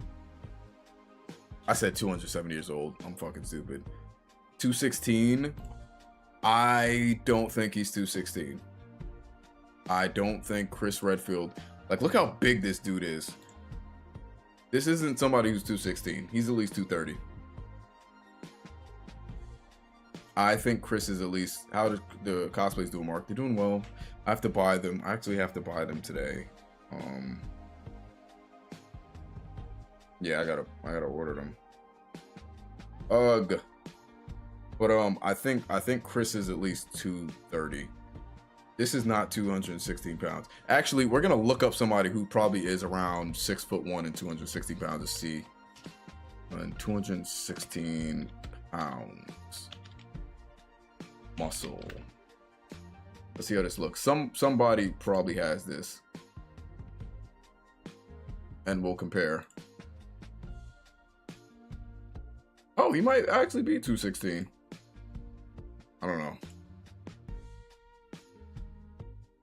said 207 years old. I'm fucking stupid. 216. I don't think he's 216. I don't think Chris Redfield. Like, look how big this dude is. This isn't somebody who's 216. He's at least 230. I think Chris is at least... How did the cosplays do, Mark? They're doing well. I have to buy them. I actually have to buy them today. Yeah, I gotta order them. Ugh. But I think Chris is at least 230. This is not 216 pounds. Actually, we're gonna look up somebody who probably is around 6'1" and 260 pounds to see and 216 pounds muscle. Let's see how this looks. Somebody probably has this, and we'll compare. Oh, he might actually be 216. I don't know.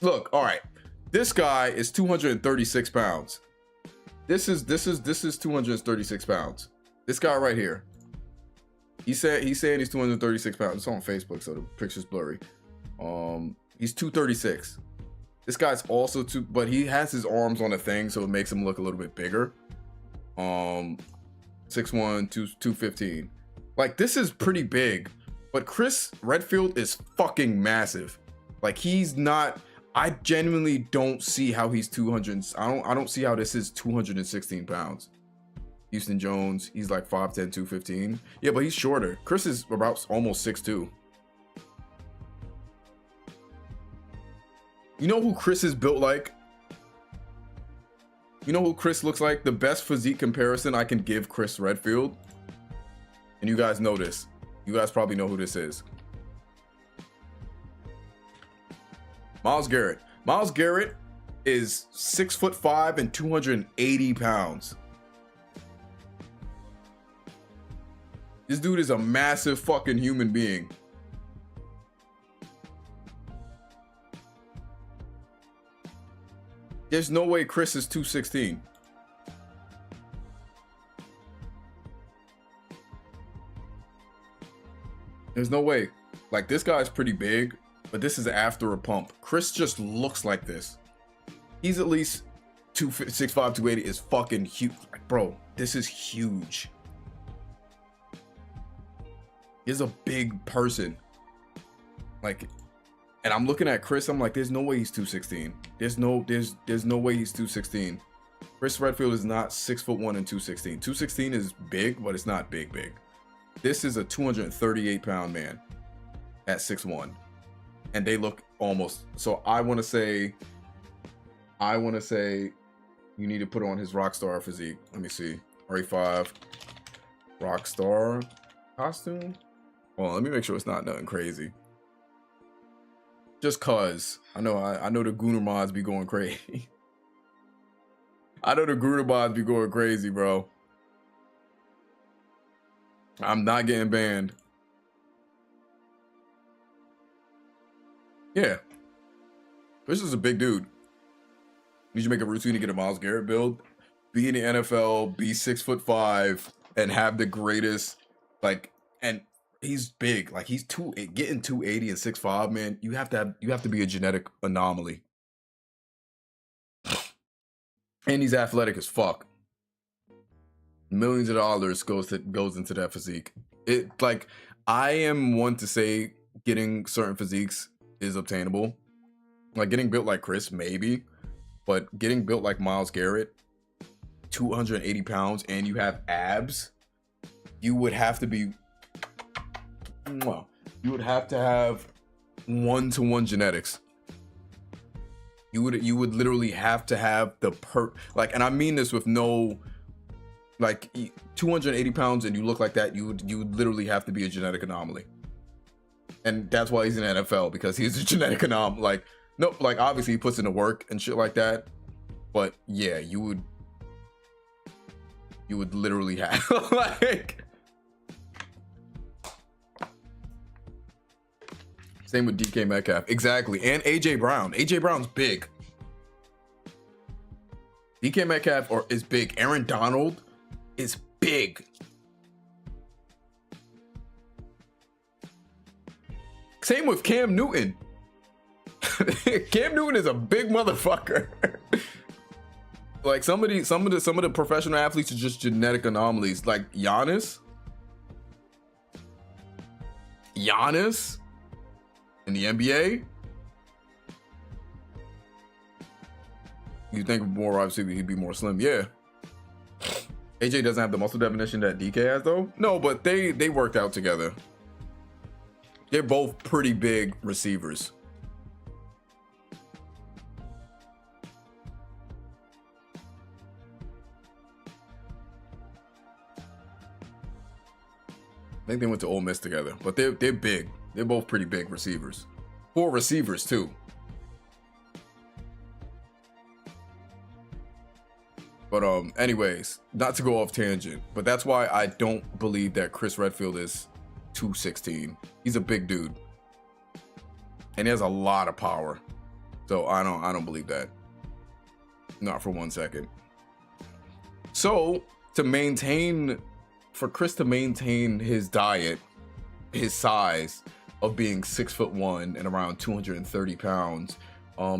Look, all right. This guy is 236 pounds. This is 236 pounds. This guy right here. He's saying he's 236 pounds. It's on Facebook, so the picture's blurry. He's 236. This guy's also but he has his arms on a thing, so it makes him look a little bit bigger. 6'1", 215. Like, this is pretty big, but Chris Redfield is fucking massive. Like, he's not. I genuinely don't see how he's 200. I don't see how this is 216 pounds. Houston Jones, he's like 5'10", 215. Yeah, but he's shorter. Chris is about almost 6'2". You know who Chris is built like? You know who Chris looks like? The best physique comparison I can give Chris Redfield. And you guys know this. You guys probably know who this is. Myles Garrett. Myles Garrett is 6'5" and 280 pounds. This dude is a massive fucking human being. There's no way Chris is 216. There's no way. Like, this guy's pretty big, but this is after a pump. Chris just looks like this. He's at least 6'5", 280 is fucking huge. Like, bro, this is huge. He's a big person. Like, and I'm looking at Chris, I'm like, there's no way he's 216. There's no way he's 216. Chris Redfield is not 6'1" and 216. 216 is big, but it's not big. This is a 238 pound man at 6'1", and they look almost. So I want to say you need to put on his Rockstar physique. Let me see. RE5 Rockstar costume. Well, let me make sure it's not nothing crazy. Just cause I know the Gooner mods be going crazy. I know the Gooner mods be going crazy, bro. I'm not getting banned. Yeah. This is a big dude. You should make a routine to get a Myles Garrett build. Be in the NFL, be 6'5", and have the greatest, like, and he's big. Like, he's getting 280 and 6'5", man. You have to be a genetic anomaly. And he's athletic as fuck. Millions of dollars goes into that physique. It, like, I am one to say getting certain physiques is obtainable. Like, getting built like Chris, maybe, but getting built like Myles Garrett, 280 pounds, and you have abs, you would have to be, well, you would have to have 1-to-1 genetics. You would literally have to have the like, and I mean this with no, like, 280 pounds and you look like that, you would literally have to be a genetic anomaly. And that's why he's in the NFL, because he's a genetic anomaly. Like, no, like, obviously he puts in the work and shit like that, but yeah, you would literally have like, same with DK Metcalf. Exactly. And AJ Brown. AJ Brown's big. DK Metcalf is big. Aaron Donald is big. Same with Cam Newton. Cam Newton is a big motherfucker. Like, some of the professional athletes are just genetic anomalies. Like Giannis in the NBA. You think more, obviously he'd be more slim. Yeah. AJ doesn't have the muscle definition that DK has, though. No, but they worked out together. They're both pretty big receivers. I think they went to Ole Miss together, but they're big. They're both pretty big receivers. 4 receivers too. But anyways, not to go off tangent, but that's why I don't believe that Chris Redfield is 216. He's a big dude, and he has a lot of power. So I don't believe that. Not for 1 second. So for Chris to maintain his diet, his size of being 6'1" and around 230 pounds,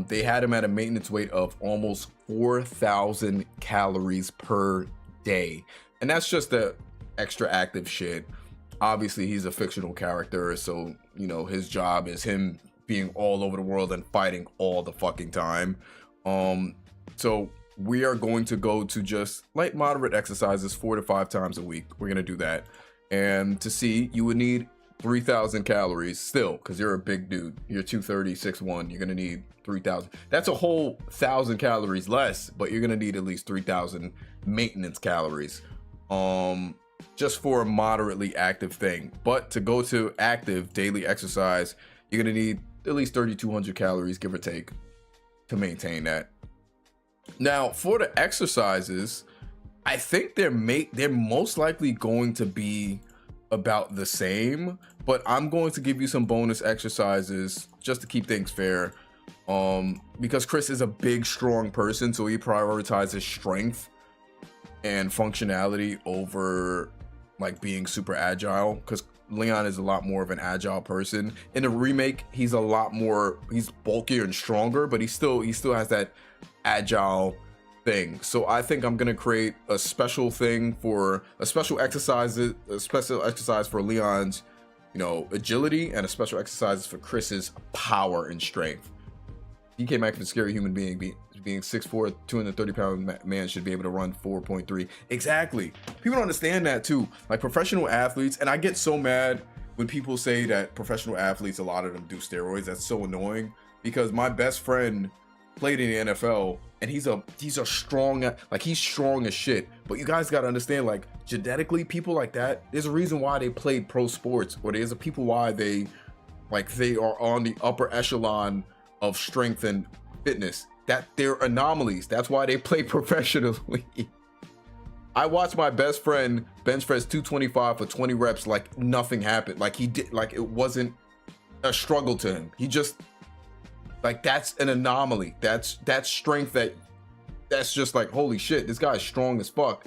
they had him at a maintenance weight of almost 4,000 calories per day. And that's just the extra active shit. Obviously, he's a fictional character, so, you know, his job is him being all over the world and fighting all the fucking time. So we are going to go to just light moderate exercises 4 to 5 times a week. We're going to do that. And to see, you would need 3,000 calories still, because you're a big dude. You're 230, 6'1". You're going to need 3,000. That's a whole 1,000 calories less, but you're going to need at least 3,000 maintenance calories. Just for a moderately active thing. But to go to active daily exercise, you're going to need at least 3,200 calories, give or take, to maintain that. Now, for the exercises, I think they're most likely going to be about the same, but I'm going to give you some bonus exercises just to keep things fair. Because Chris is a big, strong person, so he prioritizes strength and functionality over like being super agile, because Leon is a lot more of an agile person. In the remake, he's bulkier and stronger, but he still has that agile thing. So I think I'm gonna create a special exercise for Leon's, you know, agility, and a special exercise for Chris's power and strength. DK Metcalf is a scary human being. Being 6'4", 230-pound man should be able to run 4.3. Exactly. People don't understand that too. Like professional athletes, and I get so mad when people say that professional athletes, a lot of them do steroids. That's so annoying, because my best friend played in the NFL, and he's a strong, like he's strong as shit. But you guys got to understand, like genetically, people like that, there's a reason why they played pro sports, or there's a people why they are on the upper echelon of strength and fitness. That they're anomalies. That's why they play professionally. I watched my best friend bench press 225 for 20 reps like nothing happened. Like he did, like it wasn't a struggle to him. He just, like, that's an anomaly. That's strength that's just like, holy shit, this guy's strong as fuck.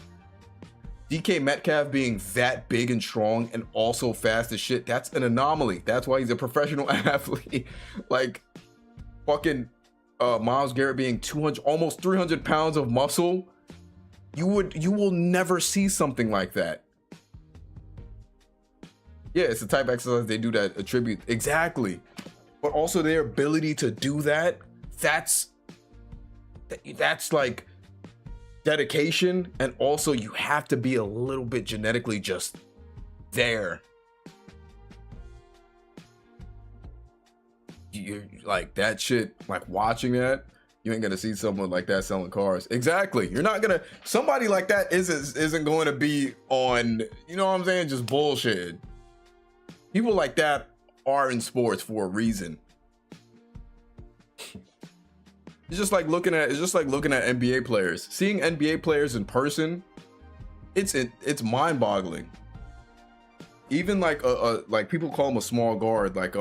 DK Metcalf being that big and strong and also fast as shit, that's an anomaly. That's why he's a professional athlete. Like fucking Myles Garrett being 200, almost 300 pounds of muscle, you will never see something like that. Yeah, it's the type of exercise they do that attribute, exactly. But also their ability to do that, that's like dedication, and also you have to be a little bit genetically just there. You're like that shit, like watching that, you ain't gonna see someone like that selling cars. Exactly. You're not gonna, somebody like that isn't going to be on, you know what I'm saying, just bullshit. People like that are in sports for a reason. It's just like looking at NBA players. Seeing NBA players in person, it's mind-boggling. Even like like people call him a small guard, like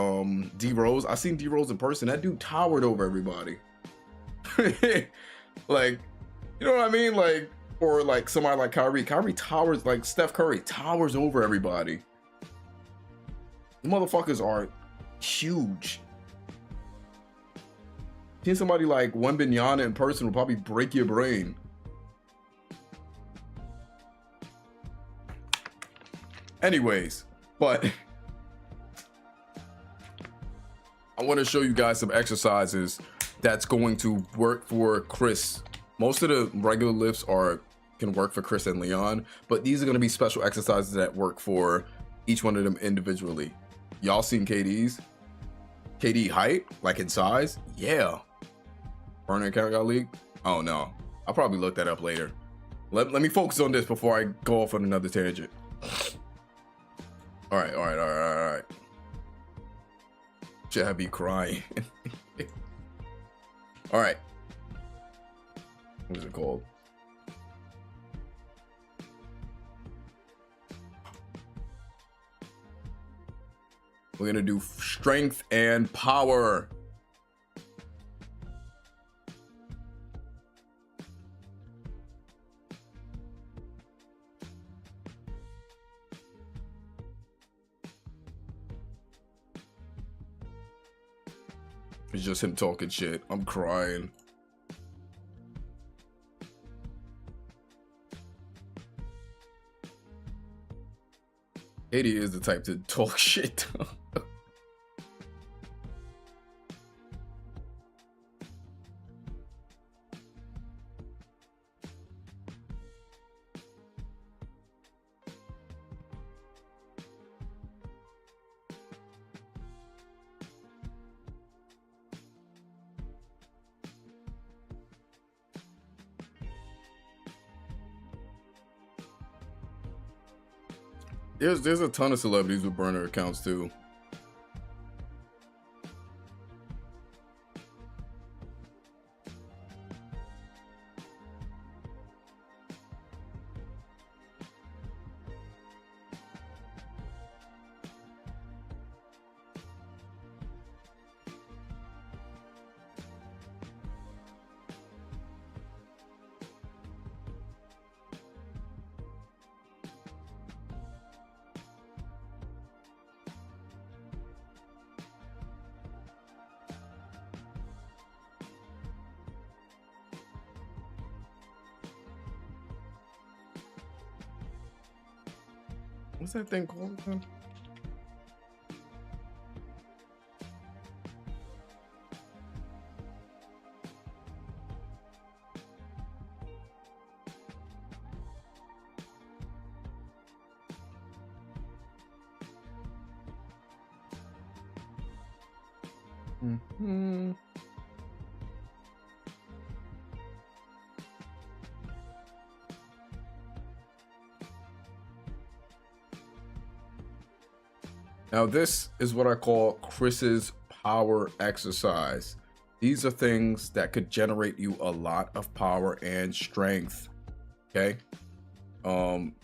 D Rose. I seen D Rose in person. That dude towered over everybody. Like, you know what I mean? Like, or like somebody like Kyrie. Kyrie towers, like Steph Curry towers over everybody. The motherfuckers are huge. Seeing somebody like Wembanyama in person will probably break your brain. Anyways, but I want to show you guys some exercises that's going to work for Chris. Most of the regular lifts can work for Chris and Leon, but these are going to be special exercises that work for each one of them individually. Y'all seen KD's? KD height, like in size? Yeah. Burner account got leaked? Oh no. I'll probably look that up later. Let me focus on this before I go off on another tangent. All right, all right, all right, all right. Should have me crying. All right. What is it called? We're gonna do strength and power. It's just him talking shit. I'm crying. Katie is the type to talk shit. There's a ton of celebrities with burner accounts too. What's that thing called again? Mm-hmm. Now, this is what I call Chris's power exercise. These are things that could generate you a lot of power and strength. Okay.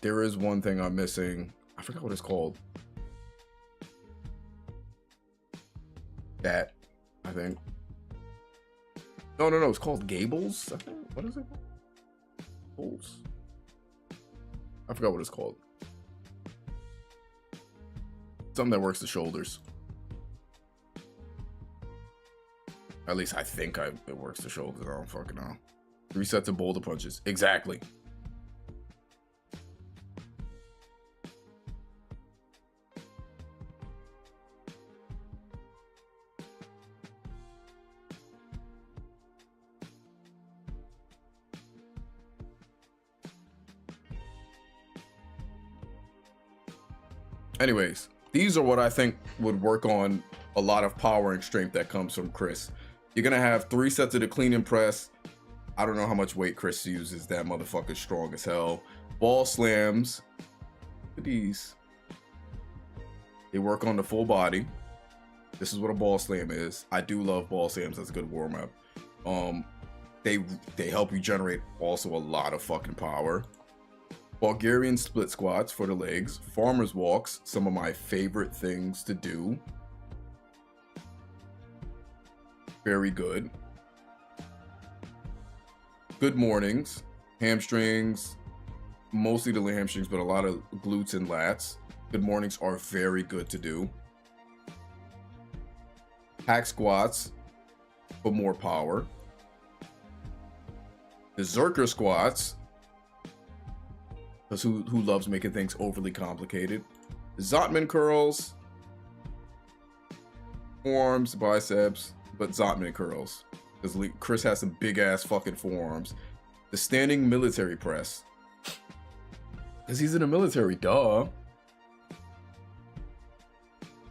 There is one thing I'm missing. I forgot what it's called. That, I think. No, it's called Gables. I think. What is it? Gables. I forgot what it's called. Something that works the shoulders. At least I think it works the shoulders. I don't fucking know. 3 sets of boulder punches. Exactly. Anyways, these are what I think would work on a lot of power and strength that comes from Chris. You're gonna have 3 sets of the clean and press. I don't know how much weight Chris uses. That motherfucker's strong as hell. Ball slams. Look at these. They work on the full body. This is what a ball slam is. I do love ball slams. That's a good warm up. They help you generate also a lot of fucking power. Bulgarian split squats for the legs. Farmer's walks, some of my favorite things to do. Very good. Good mornings. Hamstrings. Mostly the hamstrings, but a lot of glutes and lats. Good mornings are very good to do. Hack squats for more power. Berserker squats. Because who loves making things overly complicated? Zotman curls. Forearms, biceps, but Zotman curls. Because Chris has some big ass fucking forearms. The standing military press. Because he's in the military, duh.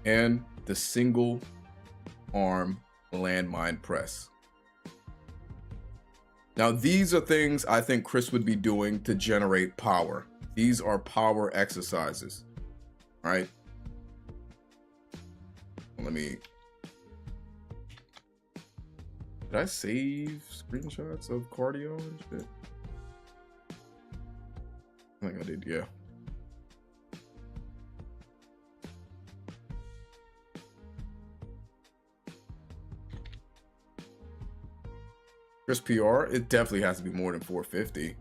And the single arm landmine press. Now, these are things I think Chris would be doing to generate power. These are power exercises, right? Let me. Did I save screenshots of cardio and shit? I think I did, yeah. Chris PR, it definitely has to be more than 450.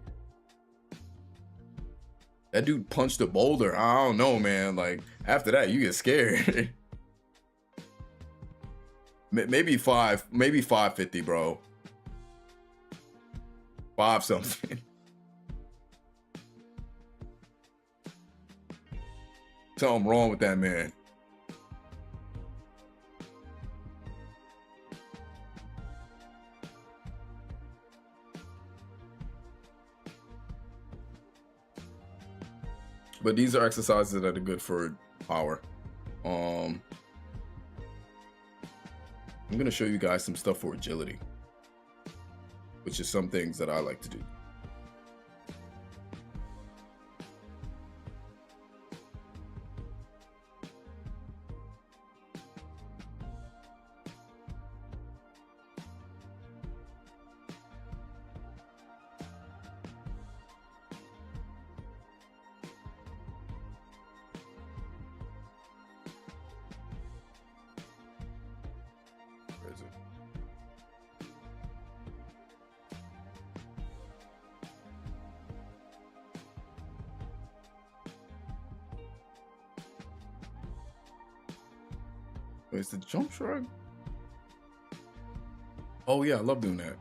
That dude punched a boulder. I don't know, man. Like, after that, you get scared. Maybe 550, bro. 5 something. Something wrong with that man. But these are exercises that are good for power. I'm gonna show you guys some stuff for agility, which is some things that I like to do. Where is it? Wait, is the jump shrug? Oh yeah, I love doing that.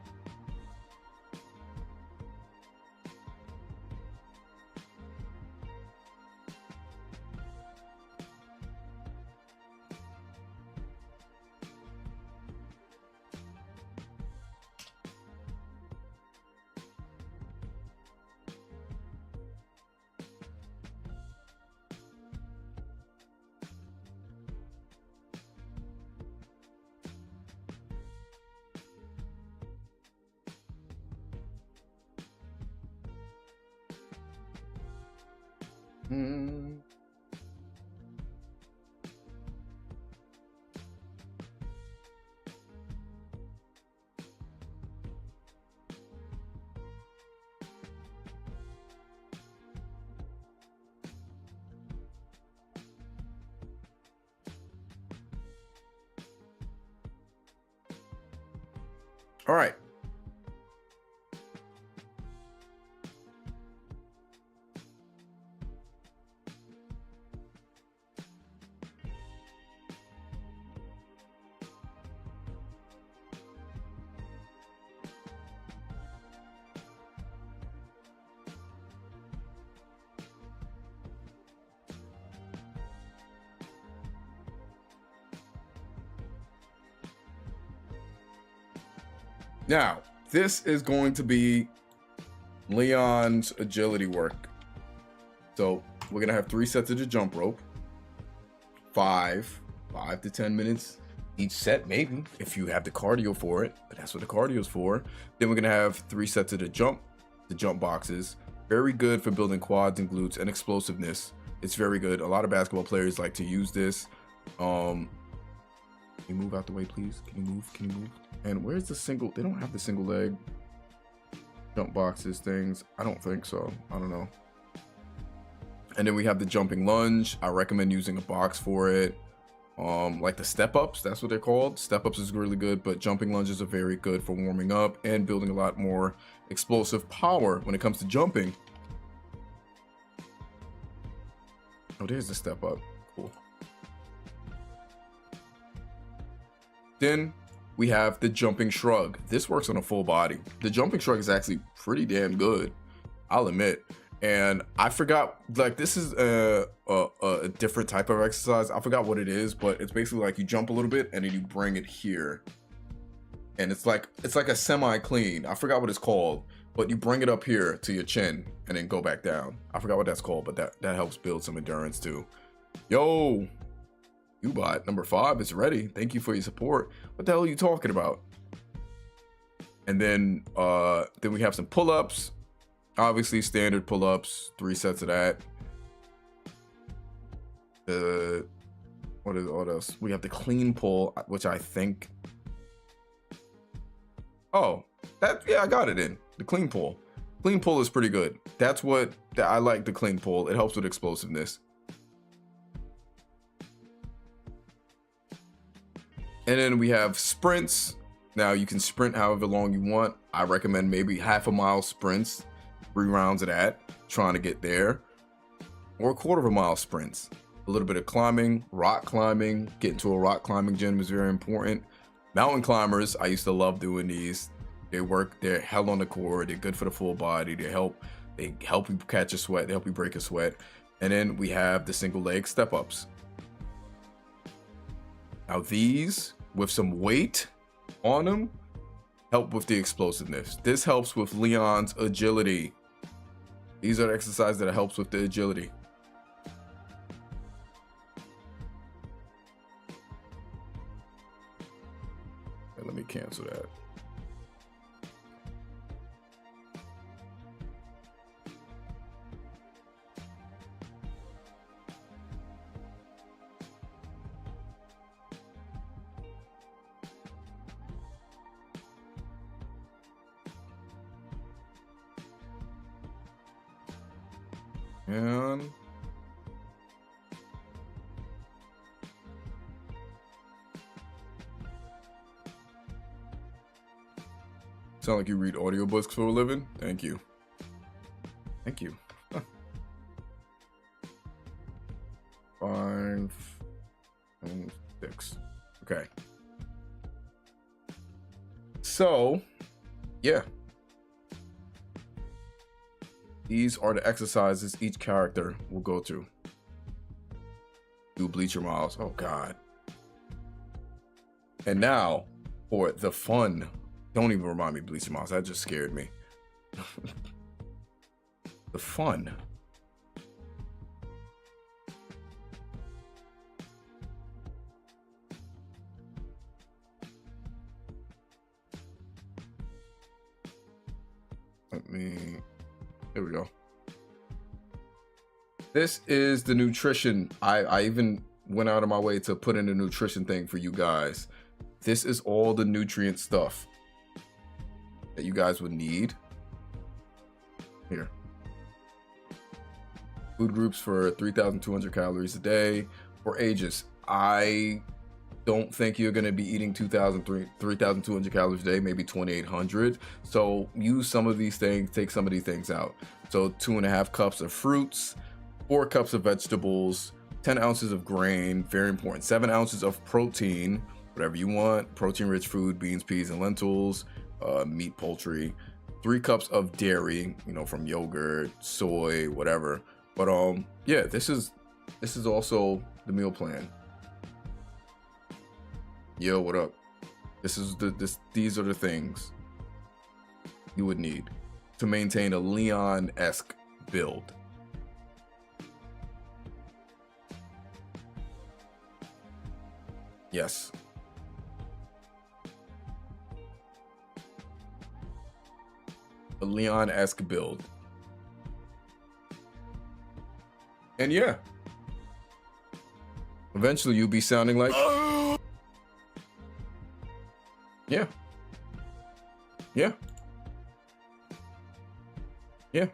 All right. Now, this is going to be Leon's agility work. So we're going to have 3 sets of the jump rope. 5 to 10 minutes each set, maybe, if you have the cardio for it. But that's what the cardio is for. Then we're going to have 3 sets of the jump boxes. Very good for building quads and glutes and explosiveness. It's very good. A lot of basketball players like to use this. Can you move out the way, please? Can you move? Can you move? And where's the single? They don't have the single leg jump boxes things. I don't think so. I don't know. And then we have the jumping lunge. I recommend using a box for it. Like the step ups, that's what they're called. Step ups is really good, but jumping lunges are very good for warming up and building a lot more explosive power when it comes to jumping. Oh, there's the step up. Cool. Then we have the jumping shrug. This works on a full body. The jumping shrug is actually pretty damn good, I'll admit. And I forgot, like, this is a different type of exercise. I forgot what it is, but it's basically like you jump a little bit and then you bring it here. And it's like a semi-clean. I forgot what it's called, but you bring it up here to your chin and then go back down. I forgot what that's called, but that helps build some endurance too. Yo, Ubot number 5 is ready. Thank you for your support. What the hell are you talking about? And then we have some pull-ups. Obviously standard pull-ups, 3 sets of that. What else? We have the clean pull, which I think. Oh, yeah, I got it in the clean pull. Clean pull is pretty good. That's what I like. The clean pull. It helps with explosiveness. And then we have sprints. Now you can sprint however long you want. I recommend maybe half a mile sprints, 3 rounds of that, trying to get there, or a quarter of a mile sprints. A little bit of climbing, rock climbing. Getting to a rock climbing gym is very important. Mountain climbers, I used to love doing these. They're hell on the core. They're good for the full body. They help you catch a sweat. They help you break a sweat. And then we have the single leg step ups. Now these, with some weight on them, help with the explosiveness. This helps with Leon's agility. These are the exercises that helps with the agility. And let me cancel that. And sound like you read audiobooks for a living? Thank you. Thank you. 5 and 6. Okay. So, yeah. These are the exercises each character will go through. Do bleacher miles. Oh, God. And now, for the fun. Don't even remind me of bleacher miles. That just scared me. The fun. There we go. This is the nutrition. I even went out of my way to put in the nutrition thing for you guys. This is all the nutrient stuff that you guys would need. Here. Food groups for 3,200 calories a day for ages. I don't think you're going to be eating 3,200 calories a day, maybe 2,800. So use some of these things, take some of these things out. So 2.5 cups of fruits, 4 cups of vegetables, 10 ounces of grain, very important, 7 ounces of protein, whatever you want, protein-rich food, beans, peas, and lentils, meat, poultry, 3 cups of dairy, from yogurt, soy, whatever. But yeah, this is also the meal plan. Yo, what up? These are the things you would need to maintain a Leon-esque build. Yes. A Leon-esque build. And yeah. Eventually you'll be sounding like Yeah. Yeah. Yeah.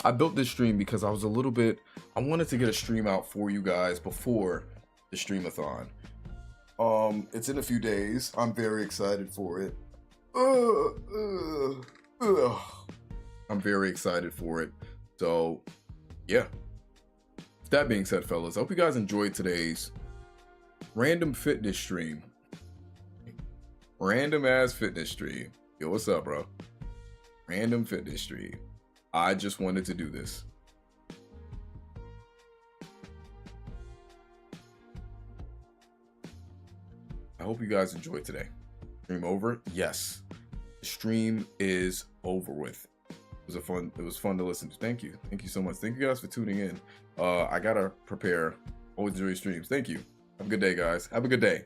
I built this stream because I wanted to get a stream out for you guys before the streamathon. It's in a few days. I'm very excited for it. I'm very excited for it. So, yeah. That being said, fellas, I hope you guys enjoyed today's random fitness stream. Random ass fitness stream. Yo, what's up, bro? Random fitness stream. I just wanted to do this. I hope you guys enjoyed today. Stream over? Yes. The stream is over with. It was fun to listen to. Thank you. Thank you so much. Thank you guys for tuning in. I gotta prepare. Always enjoy your streams. Thank you. Have a good day, guys. Have a good day.